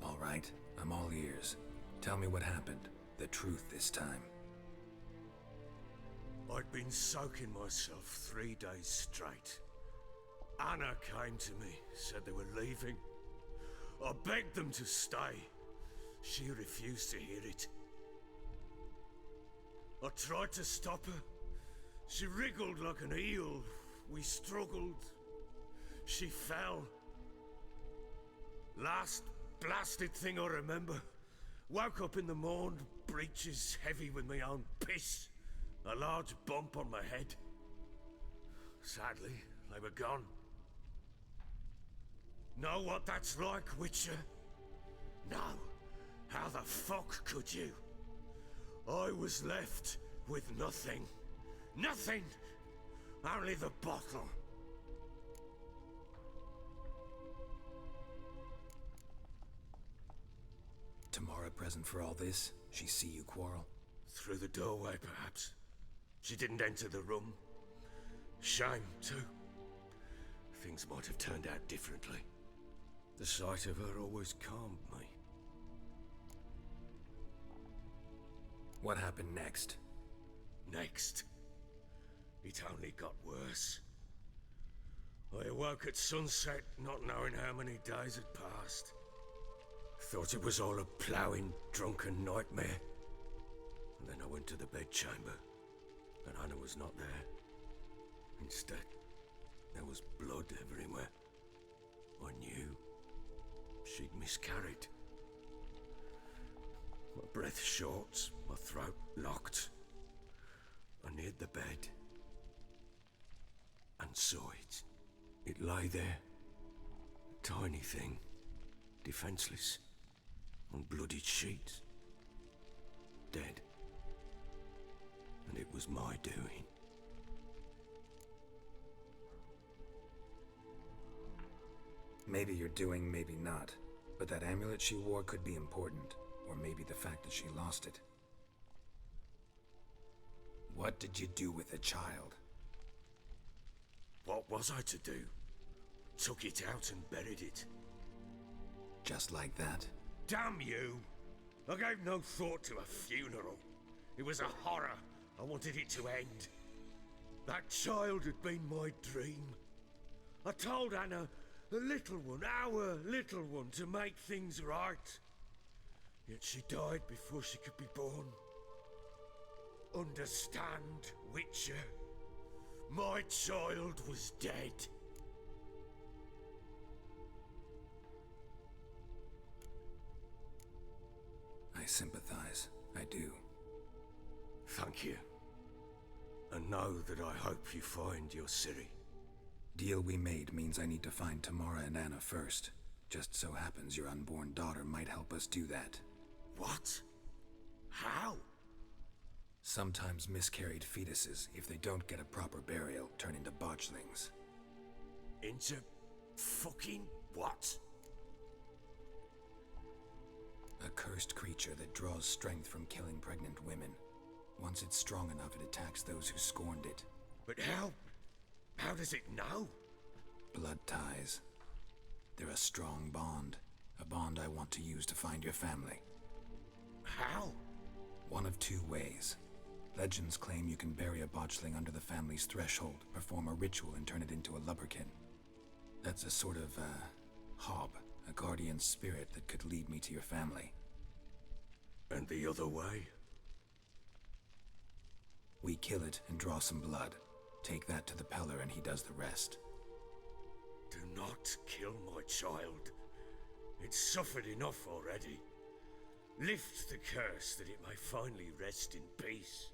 All right, I'm all ears. Tell me what happened. The truth this time. I'd been soaking myself 3 days straight. Anna came to me, said they were leaving. I begged them to stay. She refused to hear it. I tried to stop her. She wriggled like an eel. We struggled. She fell. Last blasted thing I remember. Woke up in the morn, breeches heavy with my own piss. A large bump on my head. Sadly, they were gone. Know what that's like, Witcher? No. How the fuck could you? I was left with nothing. Nothing! Only the bottle. Tamara present for all this? She see you quarrel? Through the doorway, perhaps. She didn't enter the room. Shame, too. Things might have turned out differently. The sight of her always calmed me. What happened next? Next? It only got worse. I awoke at sunset, not knowing how many days had passed. Thought it was all a ploughing, drunken nightmare. And then I went to the bedchamber, and Anna was not there. Instead, there was blood everywhere. I knew she'd miscarried. My breath short, my throat locked. I neared the bed and saw it. It lay there, a tiny thing, defenseless, on bloodied sheets, dead. And it was my doing. Maybe you're doing, maybe not. But that amulet she wore could be important. Or maybe the fact that she lost it. What did you do with the child? What was I to do? Took it out and buried it. Just like that? Damn you! I gave no thought to a funeral. It was a horror. I wanted it to end. That child had been my dream. I told Anna, the little one, our little one, to make things right. Yet she died before she could be born. Understand, Witcher? My child was dead. I sympathize. I do. Thank you. And know that I hope you find your Ciri. Deal we made means I need to find Tamara and Anna first. Just so happens your unborn daughter might help us do that. What? How? Sometimes miscarried fetuses, if they don't get a proper burial, turn into botchlings. Into fucking what? A cursed creature that draws strength from killing pregnant women. Once it's strong enough, it attacks those who scorned it. But how? How does it know? Blood ties. They're a strong bond. A bond I want to use to find your family. How? One of two ways. Legends claim you can bury a botchling under the family's threshold, perform a ritual, and turn it into a lubberkin. That's a sort of, hob, a guardian spirit that could lead me to your family. And the other way? We kill it and draw some blood. Take that to the Peller and he does the rest. Do not kill my child. It's suffered enough already. Lift the curse that it may finally rest in peace.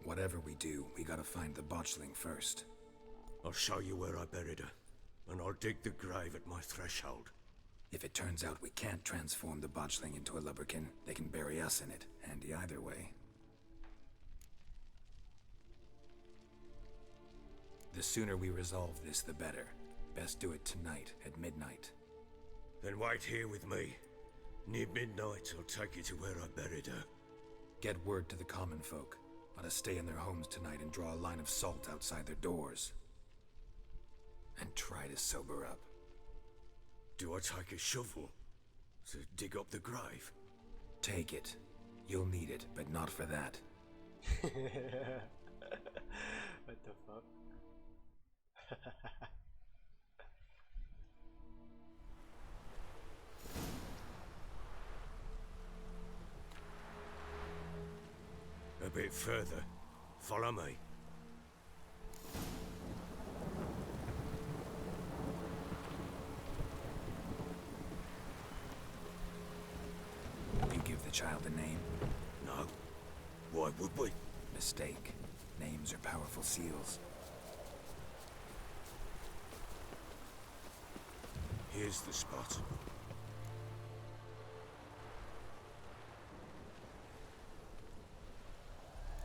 Whatever we do, we gotta find the botchling first. I'll show you where I buried her, and I'll dig the grave at my threshold. If it turns out we can't transform the botchling into a lubberkin, they can bury us in it. Handy either way. The sooner we resolve this, the better. Best do it tonight, at midnight. Then wait here with me. Near midnight, I'll take you to where I buried her. Get word to the common folk. Let us stay in their homes tonight and draw a line of salt outside their doors. And try to sober up. Do I take a shovel to dig up the grave? Take it. You'll need it, but not for that. What the fuck? A bit further. Follow me. You give the child a name? No. Why would we? Mistake. Names are powerful seals. Here's the spot.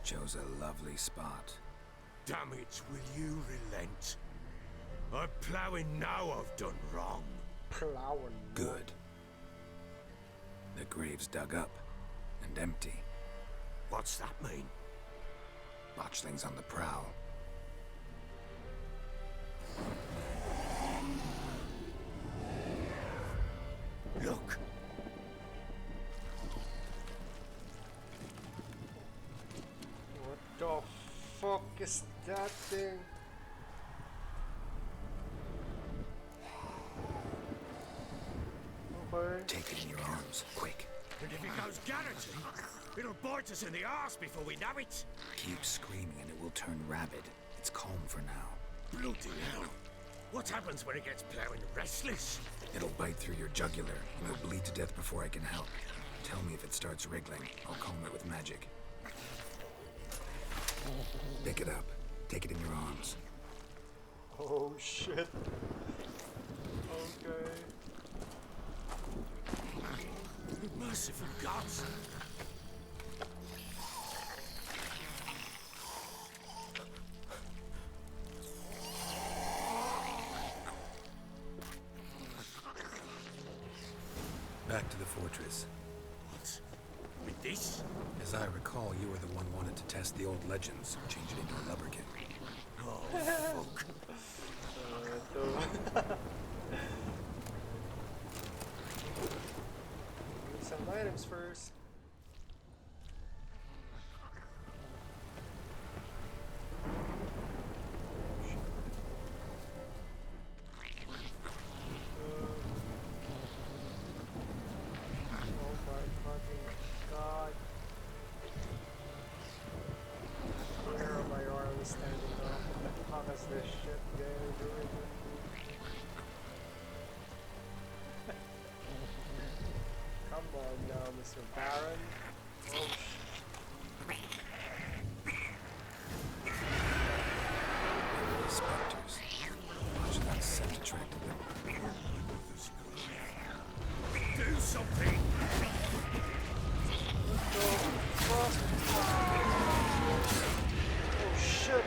Chose a lovely spot. Damn it, will you relent? I'm ploughing now I've done wrong. Plowing. Good. The grave's dug up and empty. What's that mean? Botchling's on the prowl. Look. What the fuck is that thing? Okay. Take it in your arms, quick. And if it goes garroting, it'll bite us in the arse before we know it. Keep screaming and it will turn rabid. It's calm for now. Bloody hell. What happens when it gets plowing restless? It'll bite through your jugular, and you'll bleed to death before I can help. Tell me if it starts wriggling. I'll calm it with magic. Pick it up. Take it in your arms. Oh shit. Okay. Merciful gods. Back to the fortress. What? With this? As I recall, you were the one wanted to test the old legends, change it into a lubberkin. Oh, fuck. Some items first. Is this shit getting ruined? Come on now, Mr. Baron. Oh Spectres. Watch that scent attracted them. Do something! Oh shit!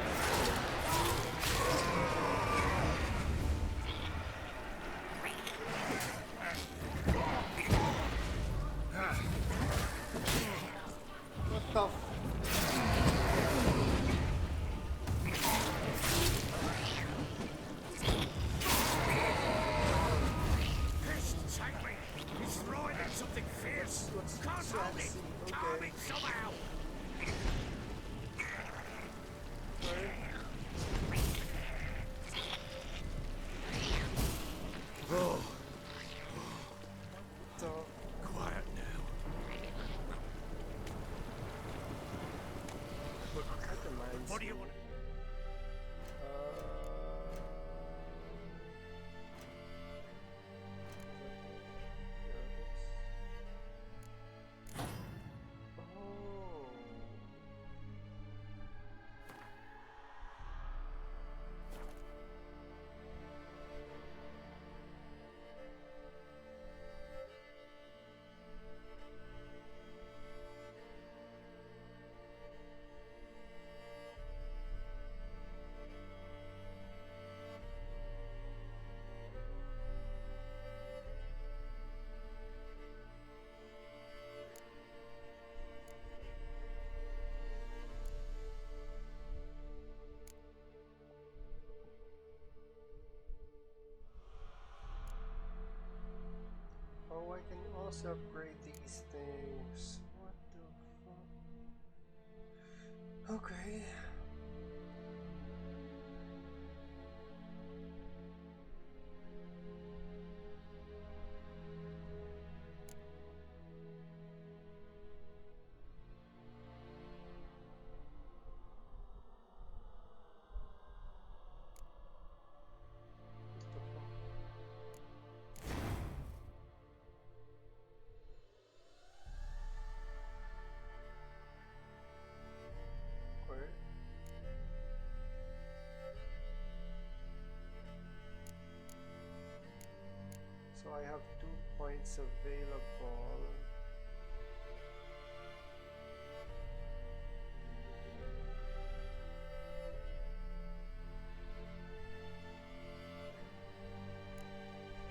What the Pissed, take me! He's throwing at something fierce! Can't hold it! Calm it somehow! Oh. Quiet now. What do you want? Oh, I can also upgrade these things. What the fuck? Okay. So I have 2 points available.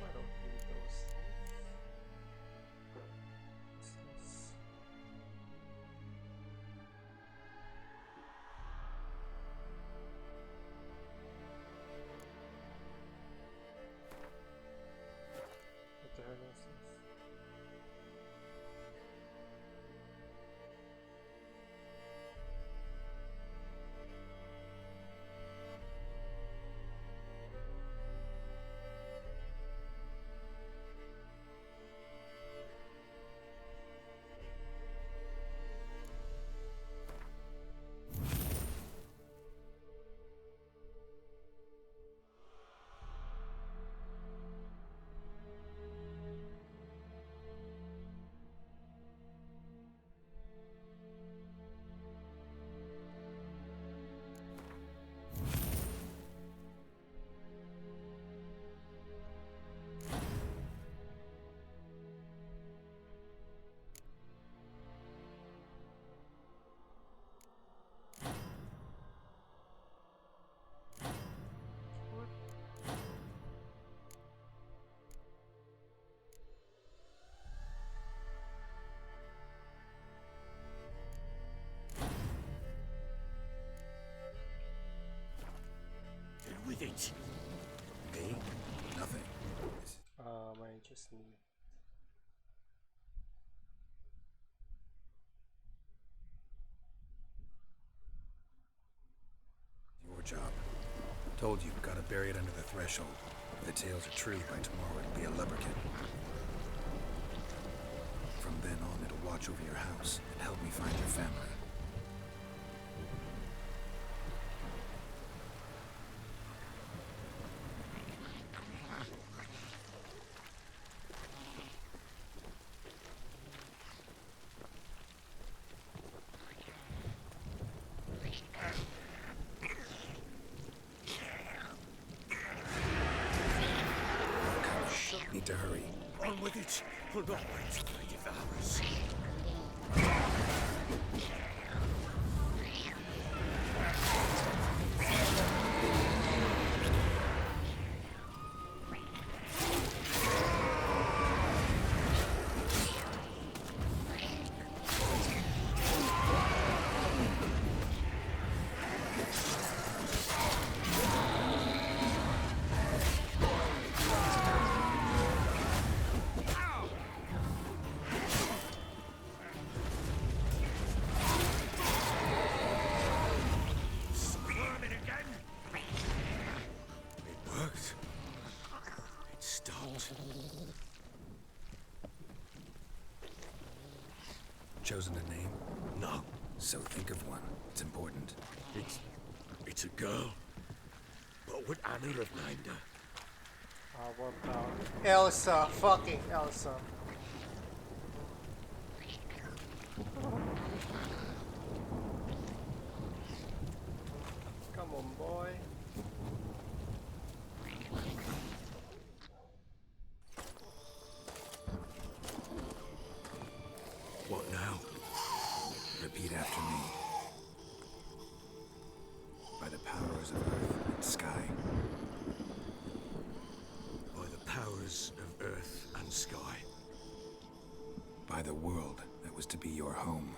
I don't need those things. What's this? What the hell is this? With it. Me? Nothing. I just need. Your job. Told you, gotta bury it under the threshold. If the tales are true, by tomorrow it'll be a lubricant. From then on, it'll watch over your house and help me find your family. with it will not wait till they devour us. Chosen a name? No. So think of one. It's important. It's a girl. What would Anna have named her? What about Elsa? Fucking Elsa. Come on, boy. What now? Repeat after me. By the powers of earth and sky. By the powers of earth and sky. By the world that was to be your home.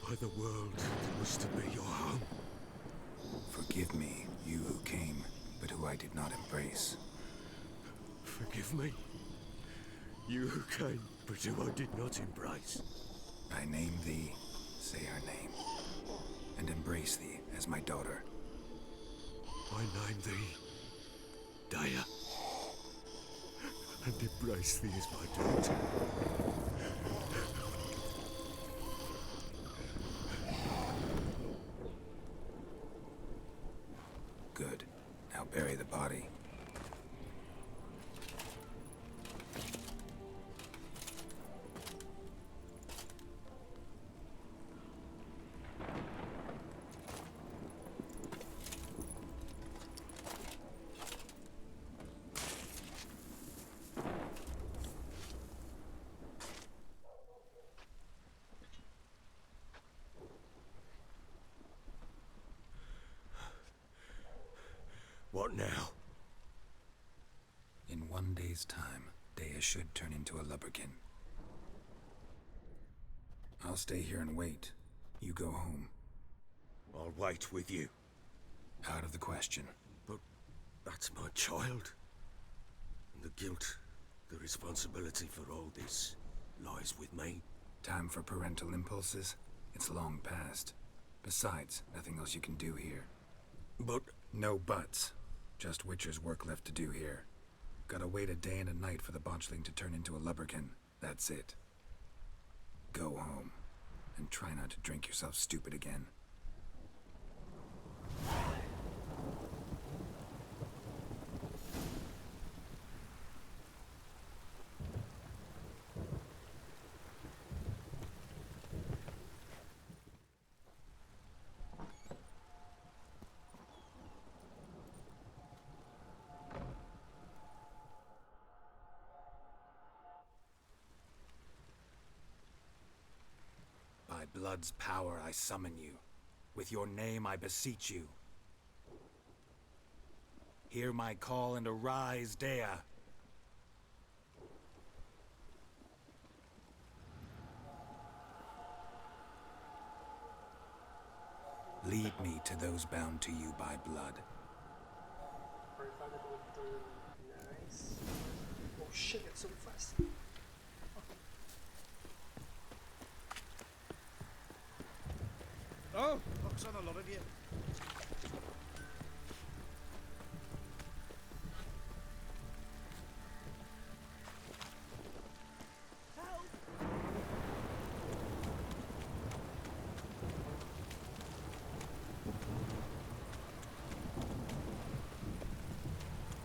By the world that was to be your home. Forgive me, you who came, but who I did not embrace. Forgive me. You who came, but who I did not embrace. I name thee, say her name, and embrace thee as my daughter. I name thee Daya, and embrace thee as my daughter. Good. Now bury the body. What now? In 1 day's time, Dea should turn into a lubberkin. I'll stay here and wait. You go home. I'll wait with you. Out of the question. But that's my child. And the guilt, the responsibility for all this lies with me. Time for parental impulses? It's long past. Besides, nothing else you can do here. But... No buts. Just Witcher's work left to do here. Gotta wait a day and a night for the botchling to turn into a lubberkin. That's it. Go home. And try not to drink yourself stupid again. By blood's power I summon you. With your name I beseech you. Hear my call and arise, Dea. Lead me to those bound to you by blood. Nice. Oh shit, it's so fast. Oh, looks on a lot of you.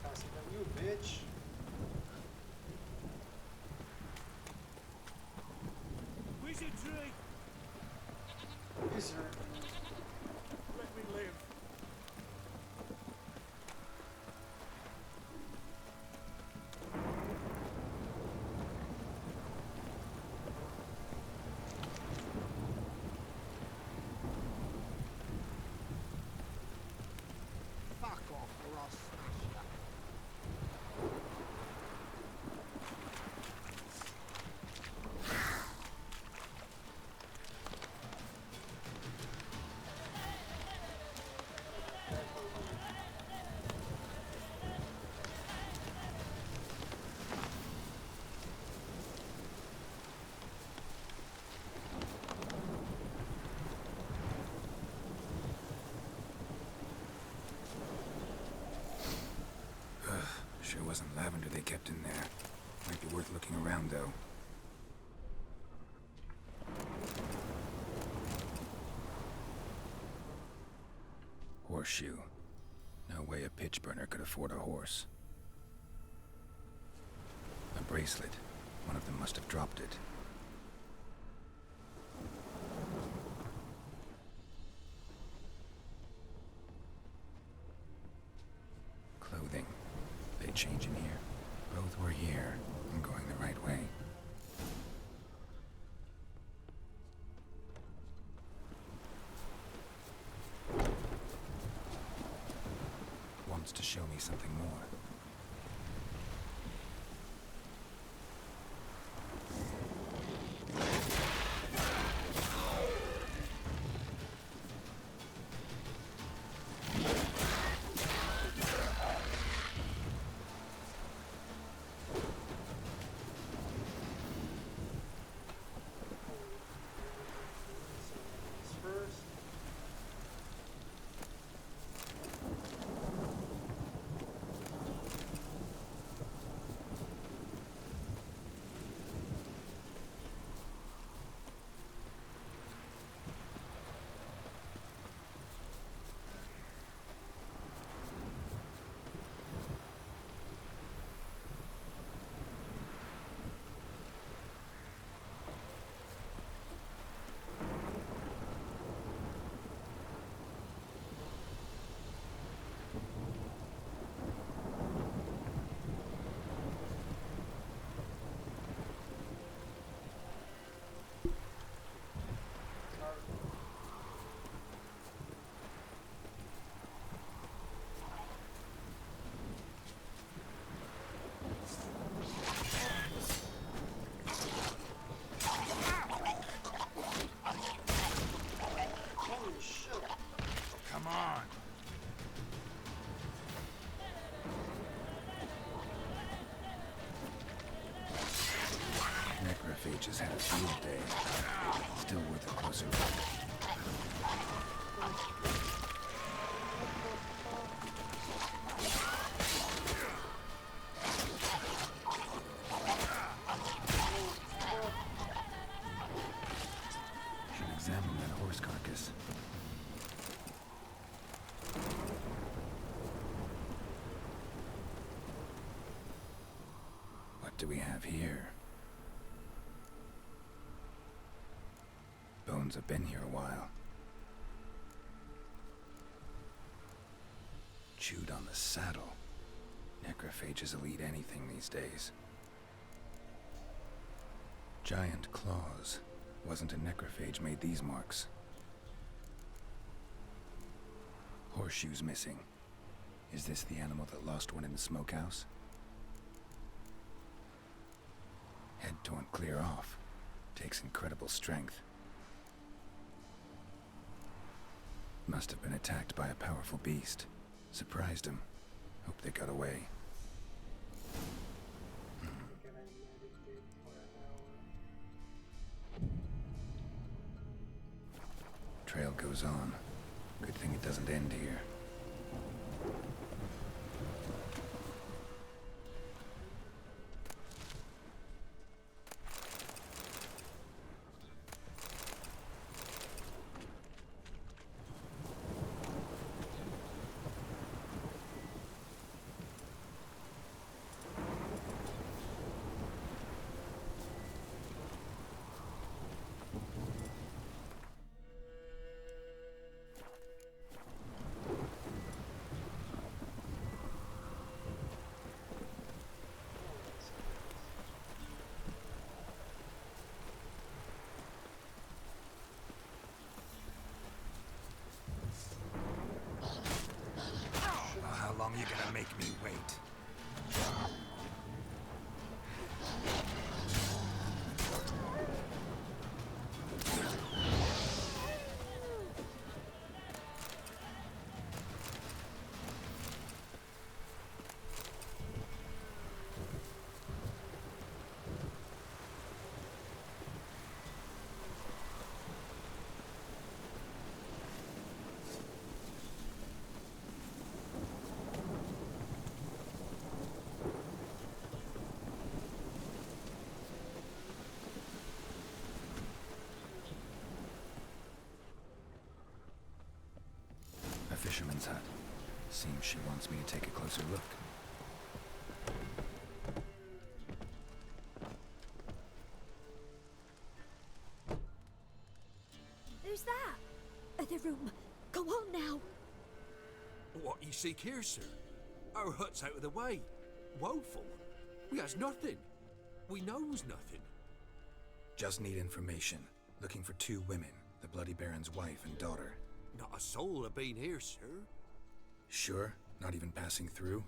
Faster than you, bitch. Wizardry! Wizard. wasn't lavender they kept in there. Might be worth looking around, though. Horseshoe. No way a pitch burner could afford a horse. A bracelet. One of them must have dropped it. Clothing. They change in here. Both were here. I'm going the right way. Wants to show me something more. Necrophages had a field day. Still worth a closer look. Should examine that horse carcass. What do we have here? Bones have been here a while. Chewed on the saddle. Necrophages will eat anything these days. Giant claws. Wasn't a necrophage made these marks. Horseshoes missing. Is this the animal that lost one in the smokehouse? Head torn clear off. Takes incredible strength. Must have been attacked by a powerful beast. Surprised him. Hope they got away. Trail goes on. Good thing it doesn't end here. How long you gonna make me wait? fisherman's hut. Seems she wants me to take a closer look. Who's that? The room. Go on now. What you seek here, sir? Our hut's out of the way. Woeful. We has nothing. We knows nothing. Just need information. Looking for 2 women, the Bloody Baron's wife and daughter. Not a soul have been here, sir. Sure? Not even passing through?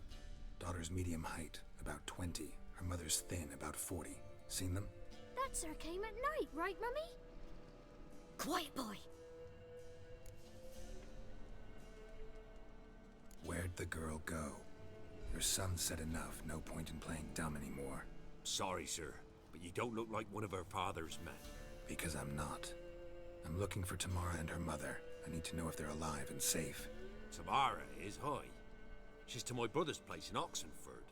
Daughter's medium height, about 20. Her mother's thin, about 40. Seen them? That sir came at night, right, Mummy? Quiet, boy. Where'd the girl go? Your son said enough, no point in playing dumb anymore. Sorry, sir, but you don't look like one of her father's men. Because I'm not. I'm looking for Tamara and her mother. I need to know if they're alive and safe. Tamara is, hi. She's to my brother's place in Oxenford.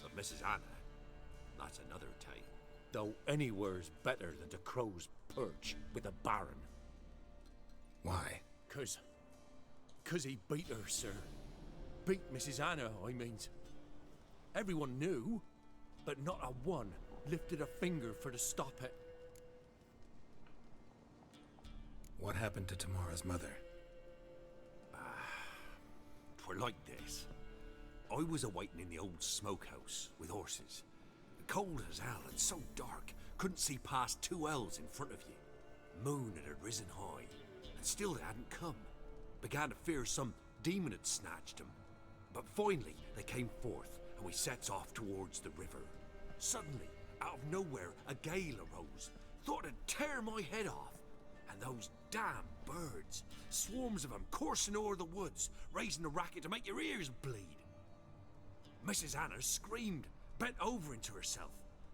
But Mrs. Anna, that's another tale. Though anywhere's better than to Crow's Perch with a baron. Why? 'Cause he beat her, sir. Beat Mrs. Anna, I means. Everyone knew, but not a one lifted a finger for to stop it. What happened to Tamara's mother? 'Twere like this. I was awaiting in the old smokehouse with horses. Cold as hell and so dark, couldn't see past 2 ells in front of you. Moon had risen high, and still they hadn't come. Began to fear some demon had snatched them. But finally they came forth, and we sets off towards the river. Suddenly, out of nowhere, a gale arose. Thought it'd tear my head off. And those damn birds, swarms of them coursing o'er the woods, raising a racket to make your ears bleed. Mrs. Anna screamed, bent over into herself.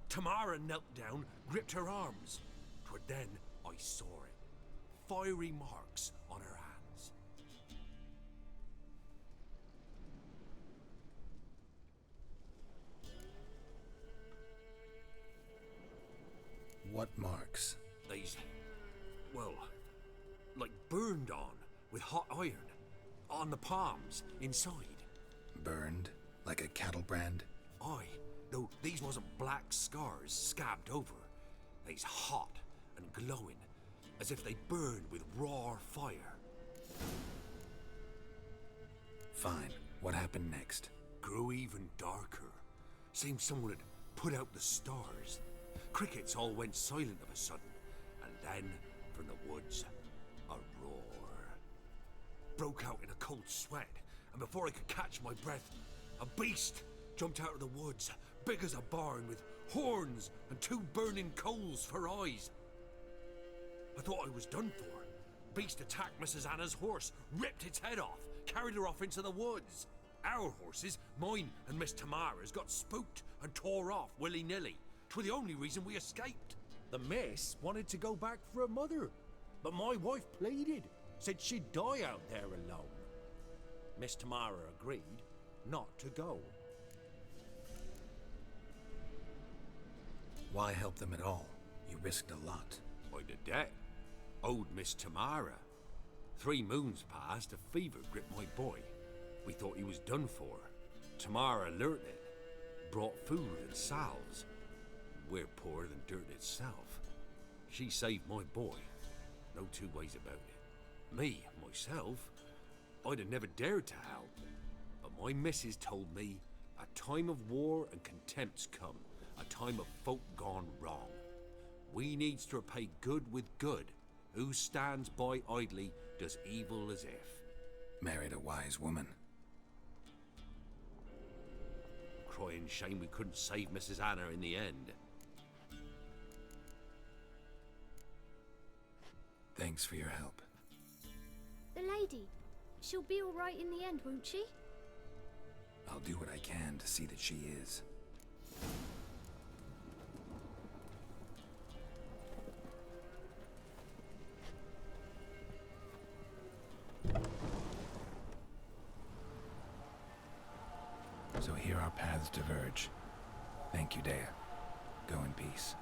Tamara knelt down, gripped her arms. 'Twere then I saw it. Fiery marks on her hands. What marks? These, well, like burned on with hot iron. On the palms, inside. Burned? Like a cattle brand? Aye, though these wasn't black scars scabbed over. They's hot and glowing, as if they burned with raw fire. Fine. What happened next? Grew even darker. Seemed someone had put out the stars. Crickets all went silent of a sudden, and then, from the woods, a roar. Broke out in a cold sweat, and before I could catch my breath, a beast jumped out of the woods, big as a barn, with horns and 2 burning coals for eyes. I thought I was done for. Beast attacked Mrs. Anna's horse, ripped its head off, carried her off into the woods. Our horses, mine and Miss Tamara's, got spooked and tore off willy-nilly. 'Twere the only reason we escaped. The miss wanted to go back for her mother, but my wife pleaded, said she'd die out there alone. Miss Tamara agreed not to go. Why help them at all? You risked a lot. I'd a debt. Owed Miss Tamara. 3 moons passed, a fever gripped my boy. We thought he was done for. Tamara learnt it. Brought food and salves. We're poorer than dirt itself. She saved my boy. No 2 ways about it. Me, myself, I'd have never dared to help. But my missus told me a time of war and contempt's come. A time of folk gone wrong. We needs to repay good with good. Who stands by idly does evil as if. Married a wise woman. Crying shame we couldn't save Mrs. Anna in the end. Thanks for your help. The lady. She'll be all right in the end, won't she? I'll do what I can to see that she is. So here our paths diverge. Thank you, Dea. Go in peace.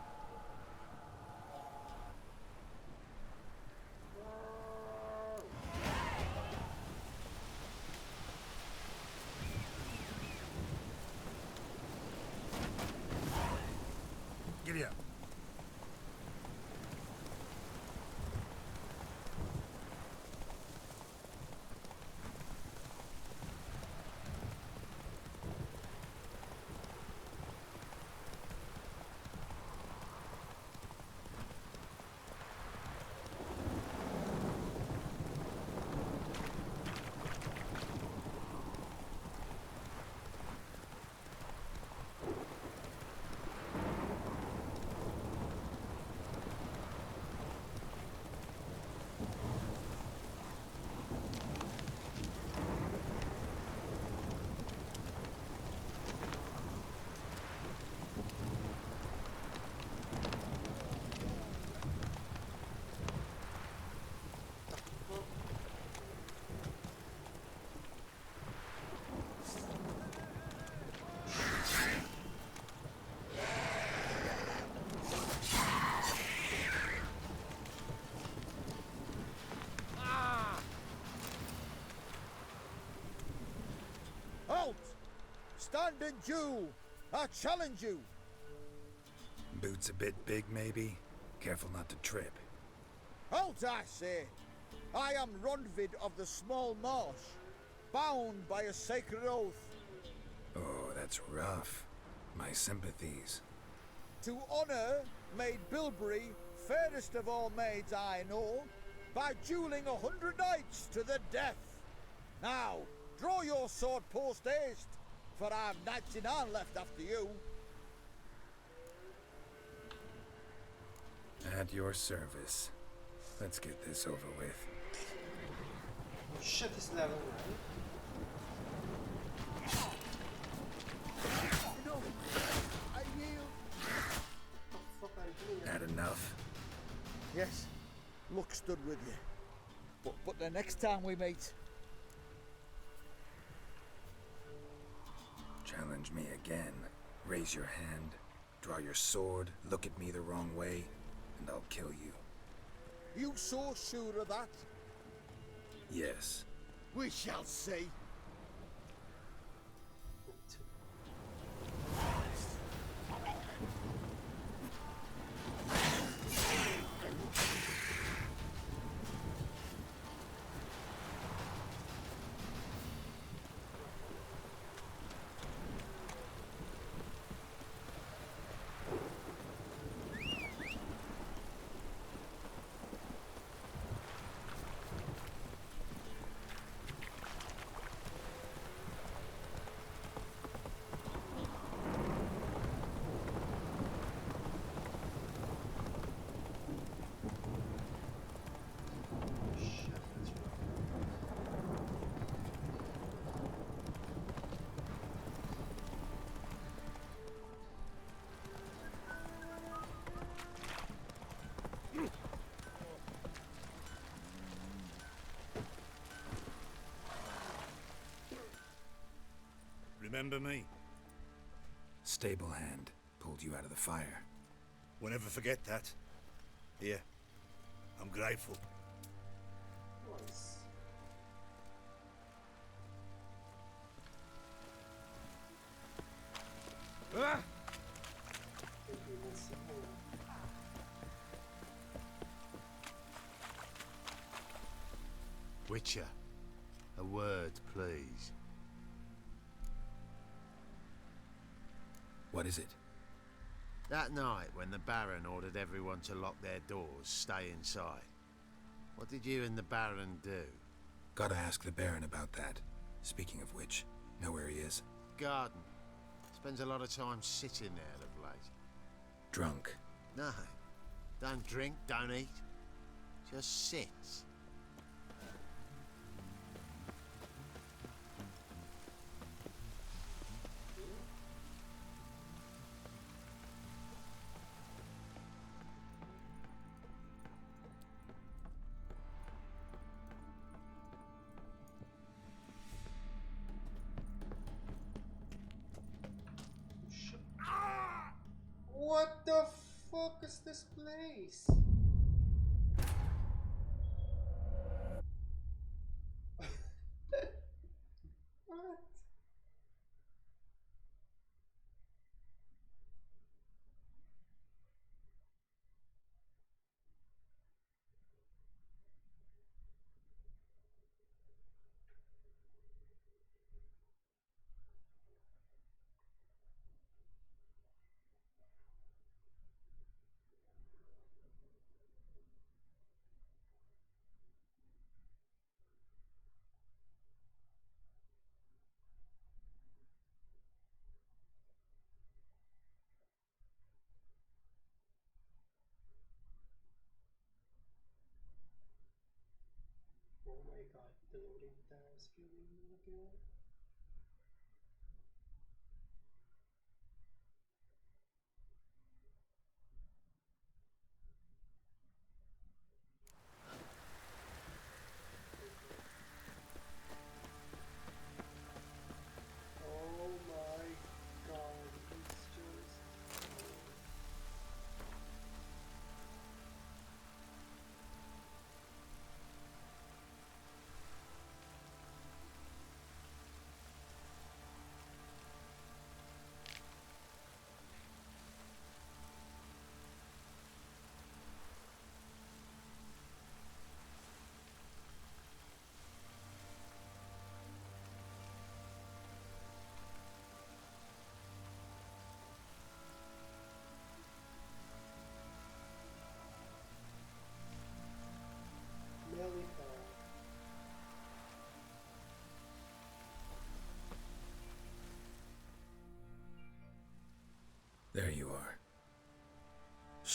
Halt! Stand and duel! I challenge you! Boots a bit big, maybe? Careful not to trip. Halt, I say! I am Ronvid of the Small Marsh, bound by a sacred oath. Oh, that's rough. My sympathies. To honour Maid Bilberry, fairest of all maids I know, by duelling 100 knights to the death. Now, draw your sword post haste, for I've knights in hand left after you. At your service. Let's get this over with. Oh shit, he's level 9. No, I yield. What the fuck are you doing? Had enough? Yes, luck stood with you. But the next time we meet... Challenge me again. Raise your hand, draw your sword, look at me the wrong way, and I'll kill you. You so sure of that? Yes. We shall see. Remember me? Stable hand pulled you out of the fire. We'll never forget that. Here, I'm grateful. Nice. Ah! Witcher, a word, please. What is it? That night when the Baron ordered everyone to lock their doors, stay inside. What did you and the Baron do? Gotta ask the Baron about that. Speaking of which, know where he is? Garden. Spends a lot of time sitting there of late. Drunk. No. Don't drink, don't eat. Just sits. What the fuck is this place? What?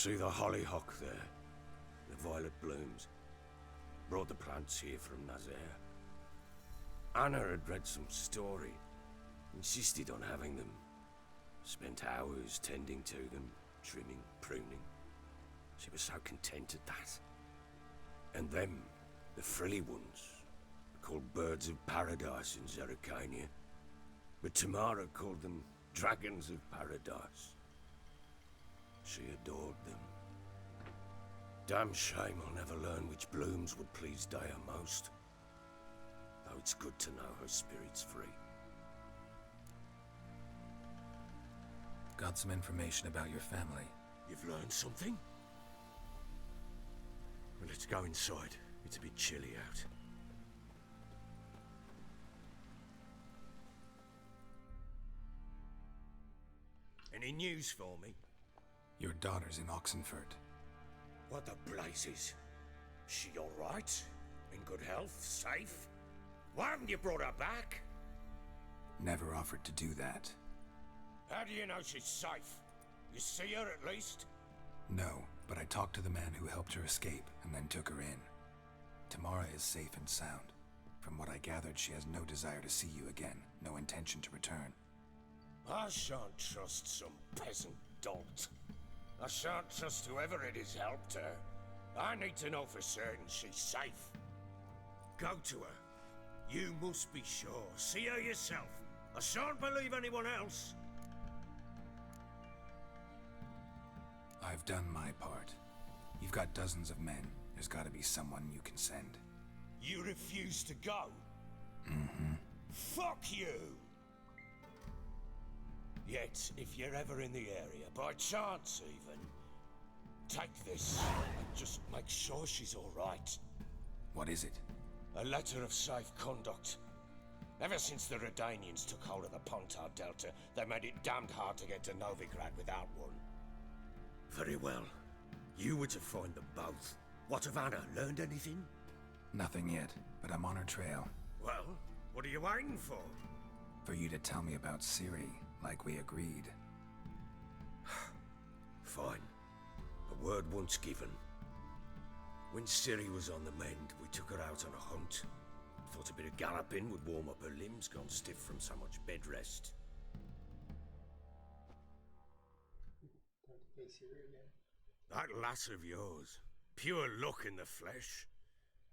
See the hollyhock there? The violet blooms. Brought the plants here from Nazaire. Anna had read some story. Insisted on having them. Spent hours tending to them, trimming, pruning. She was so content at that. And them, the frilly ones, are called birds of paradise in Zerrikania. But Tamara called them dragons of paradise. She adored them. Damn shame I'll never learn which blooms would please Dea most. Though it's good to know her spirit's free. Got some information about your family. You've learned something? Well, let's go inside. It's a bit chilly out. Any news for me? Your daughter's in Oxenfurt. What the blazes? She alright? In good health? Safe? Why haven't you brought her back? Never offered to do that. How do you know she's safe? You see her at least? No, but I talked to the man who helped her escape and then took her in. Tamara is safe and sound. From what I gathered, she has no desire to see you again, no intention to return. I shan't trust some peasant dolt. I shan't trust whoever it is helped her. I need to know for certain she's safe. Go to her. You must be sure. See her yourself. I shan't believe anyone else. I've done my part. You've got dozens of men. There's gotta be someone you can send. You refuse to go? Mm-hmm. Fuck you! Yet, if you're ever in the area, by chance even, take this and just make sure she's alright. What is it? A letter of safe conduct. Ever since the Redanians took hold of the Pontar Delta, they made it damned hard to get to Novigrad without one. Very well. You were to find them both. What of Anna? Learned anything? Nothing yet, but I'm on her trail. Well, what are you waiting for? For you to tell me about Ciri, like we agreed. Fine. A word once given. When Ciri was on the mend, we took her out on a hunt. Thought a bit of galloping would warm up her limbs, gone stiff from so much bed rest. That lass of yours, pure luck in the flesh.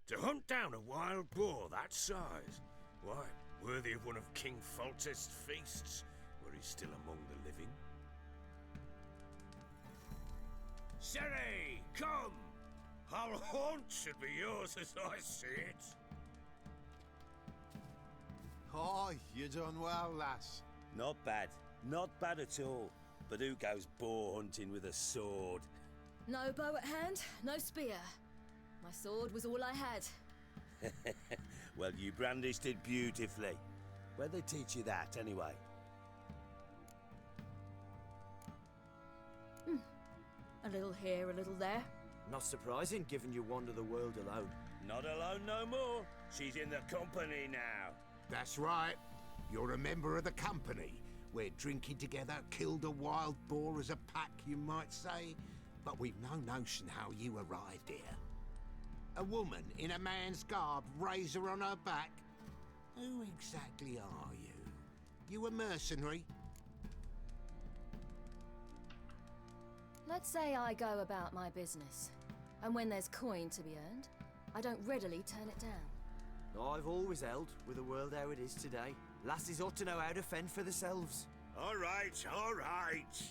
To hunt down a wild boar that size, why, worthy of one of King Foltest's feasts, where he's still among the living. Ciri, come! Our haunt should be yours as I see it. Oh, you done well, lass. Not bad. Not bad at all. But who goes boar hunting with a sword? No bow at hand, no spear. My sword was all I had. Well, you brandished it beautifully. Where'd they teach you that, anyway? A little here, a little there. Not surprising, given you wander the world alone. Not alone no more. She's in the company now. That's right. You're a member of the company. We're drinking together, killed a wild boar as a pack, you might say. But we've no notion how you arrived here. A woman in a man's garb, razor on her back. Who exactly are you? You a mercenary? Let's say I go about my business. And when there's coin to be earned, I don't readily turn it down. I've always held, with the world how it is today, lasses ought to know how to fend for themselves. All right, all right.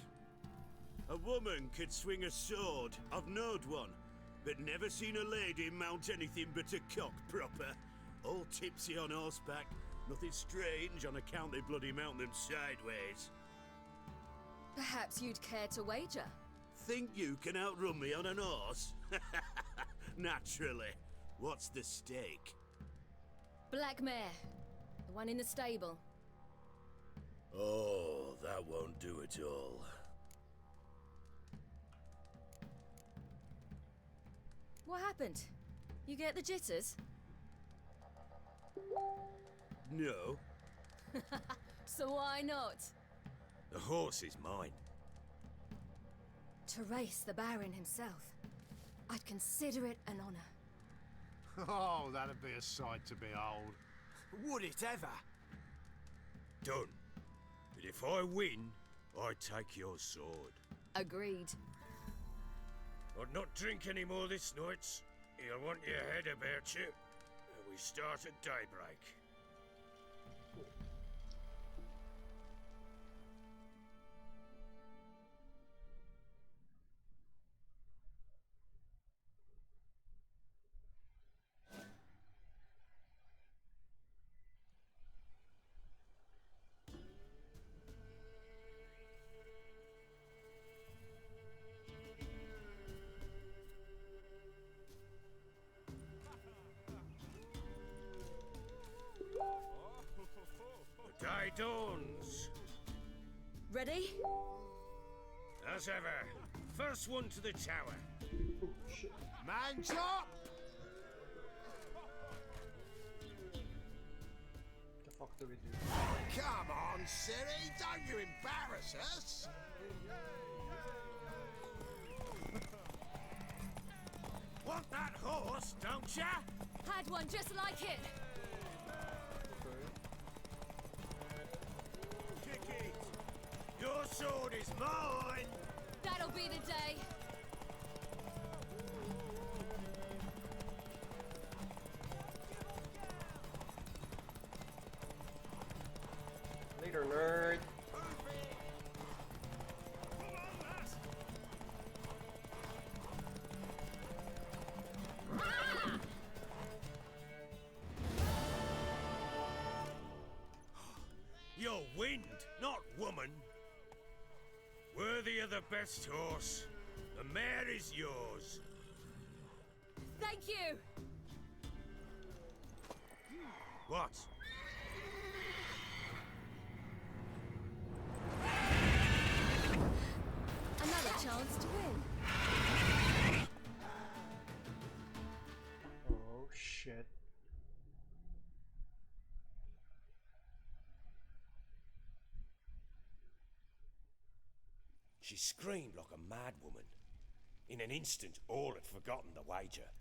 A woman could swing a sword. I've knowed one, but never seen a lady mount anything but a cock proper. All tipsy on horseback. Nothing strange on account they bloody mount them sideways. Perhaps you'd care to wager? Think you can outrun me on an horse? Naturally. What's the stake? Black mare. The one in the stable. Oh, that won't do it all. What happened? You get the jitters? No. So why not? The horse is mine. To race the Baron himself, I'd consider it an honor. Oh, that'd be a sight to behold. Would it ever? Done. But if I win, I take your sword. Agreed. I'd not drink any more this night. You'll want your head about you. We start at daybreak. The day dawns. Ready? As ever, first one to the tower. Man chop! The fuck do we do? Come on, Siri, don't you embarrass us! Want that horse, don't ya? Had one just like it. Kick it. Your sword is mine. That'll be the day. Later, nerd. You're wind, not woman. Worthy of the best horse. The mare is yours. Thank you. What? Another chance to win. Oh shit. She screamed like a mad woman. In an instant, all had forgotten the wager.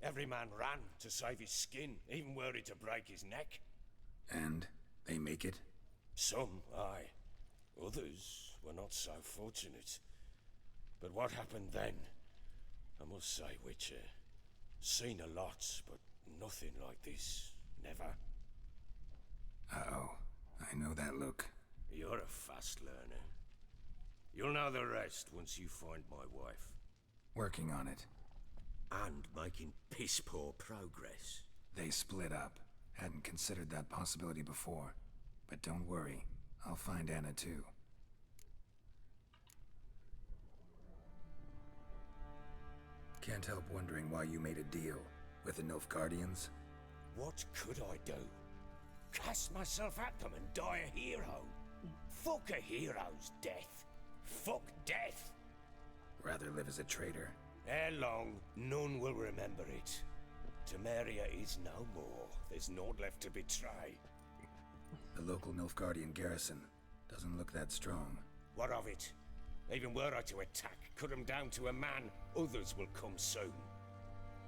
Every man ran to save his skin, even were it to break his neck. And they make it? Some, aye. Others were not so fortunate. But what happened then? I must say, Witcher, seen a lot, but nothing like this. Never. Uh-oh. I know that look. You're a fast learner. You'll know the rest once you find my wife. Working on it. And making piss-poor progress. They split up. Hadn't considered that possibility before. But don't worry. I'll find Anna too. Can't help wondering why you made a deal with the Nilfgaardians. What could I do? Cast myself at them and die a hero? Fuck a hero's death. Fuck death. Rather live as a traitor. Ere long, none will remember it. Temeria is no more. There's naught left to betray. The local Nilfgaardian garrison doesn't look that strong. What of it? Even were I to attack, cut them down to a man, others will come soon.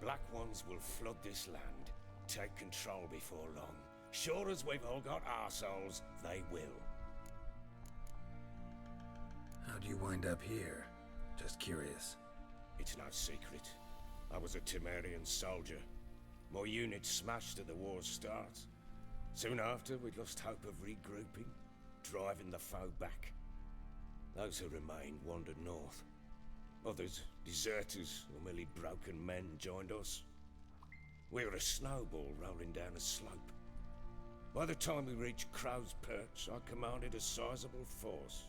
Black Ones will flood this land, take control before long. Sure as we've all got arseholes, they will. How'd you wind up here? Just curious. It's no secret. I was a Temerian soldier. My unit smashed at the war's start. Soon after, we lost hope of regrouping, driving the foe back. Those who remained wandered north. Others, deserters or merely broken men, joined us. We were a snowball rolling down a slope. By the time we reached Crow's Perch, I commanded a sizable force.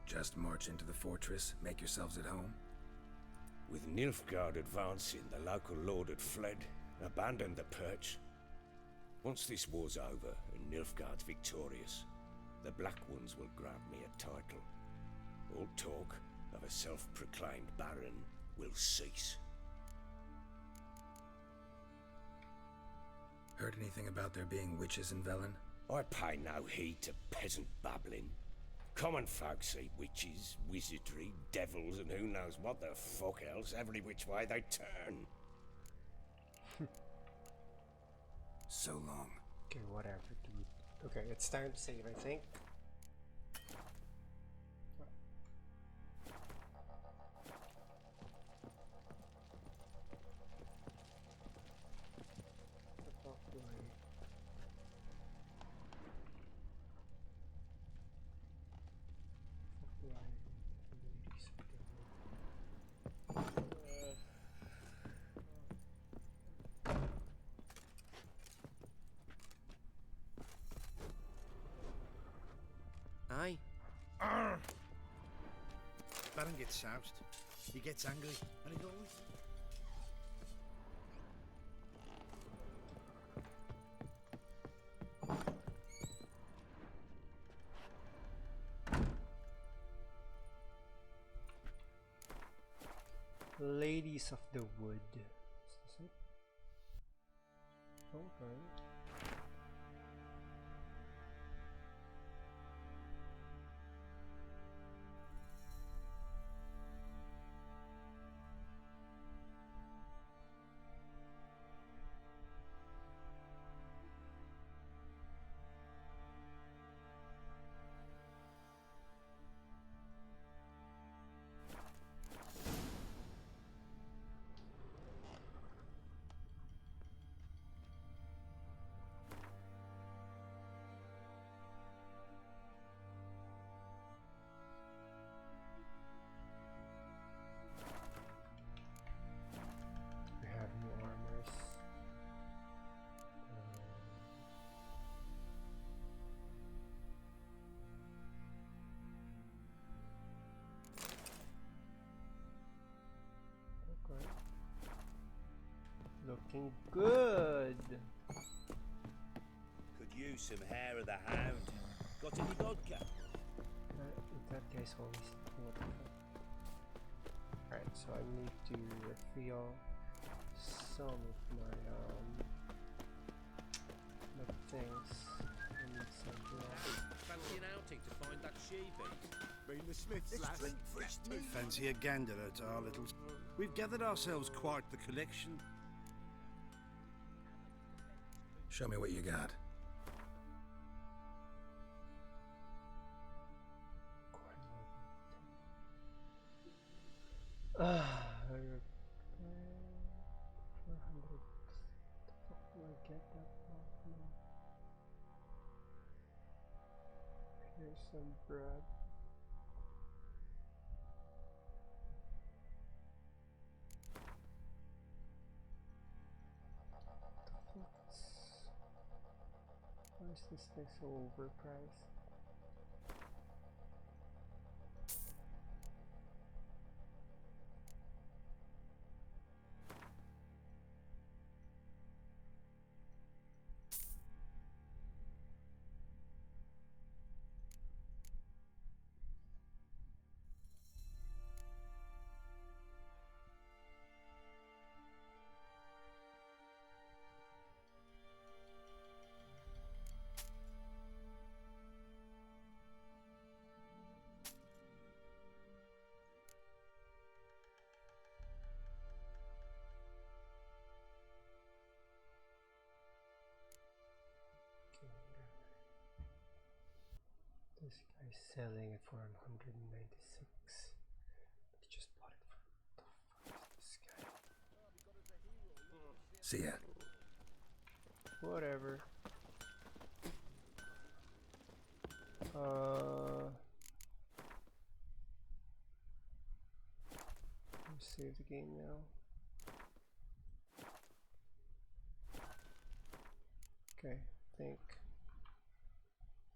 Just march into the fortress, make yourselves at home? With Nilfgaard advancing, the local lord had fled, abandoned the Perch. Once this war's over and Nilfgaard's victorious, the Black Ones will grant me a title. All talk of a self-proclaimed baron will cease. Heard anything about there being witches in Velen? I pay no heed to peasant babbling. Common folk see witches, wizardry, devils, and who knows what the fuck else every which way they turn. So long. Okay, whatever, dude. Okay, it's time to save, I think. Aye. Baron gets soused. He gets angry, and he goes. Ladies of the Wood. Is this it? Okay. We have new armors. Okay. Looking good. Could use some hair of the hound. Got any vodka? That guy's always what the fuck? Alright, so I need to refill some of my things. I need some Fancy an outing to find that she-beast? Been the Smiths, lass. Fancy a gander at our little... We've gathered ourselves quite the collection. Show me what you got. I got 400. The fuck do I get that from? Here's some bread. Why is this thing so overpriced? This guy's selling it for 196. He just bought it for what the fuck is this guy? See ya. Whatever. Let's save the game now. Okay, I think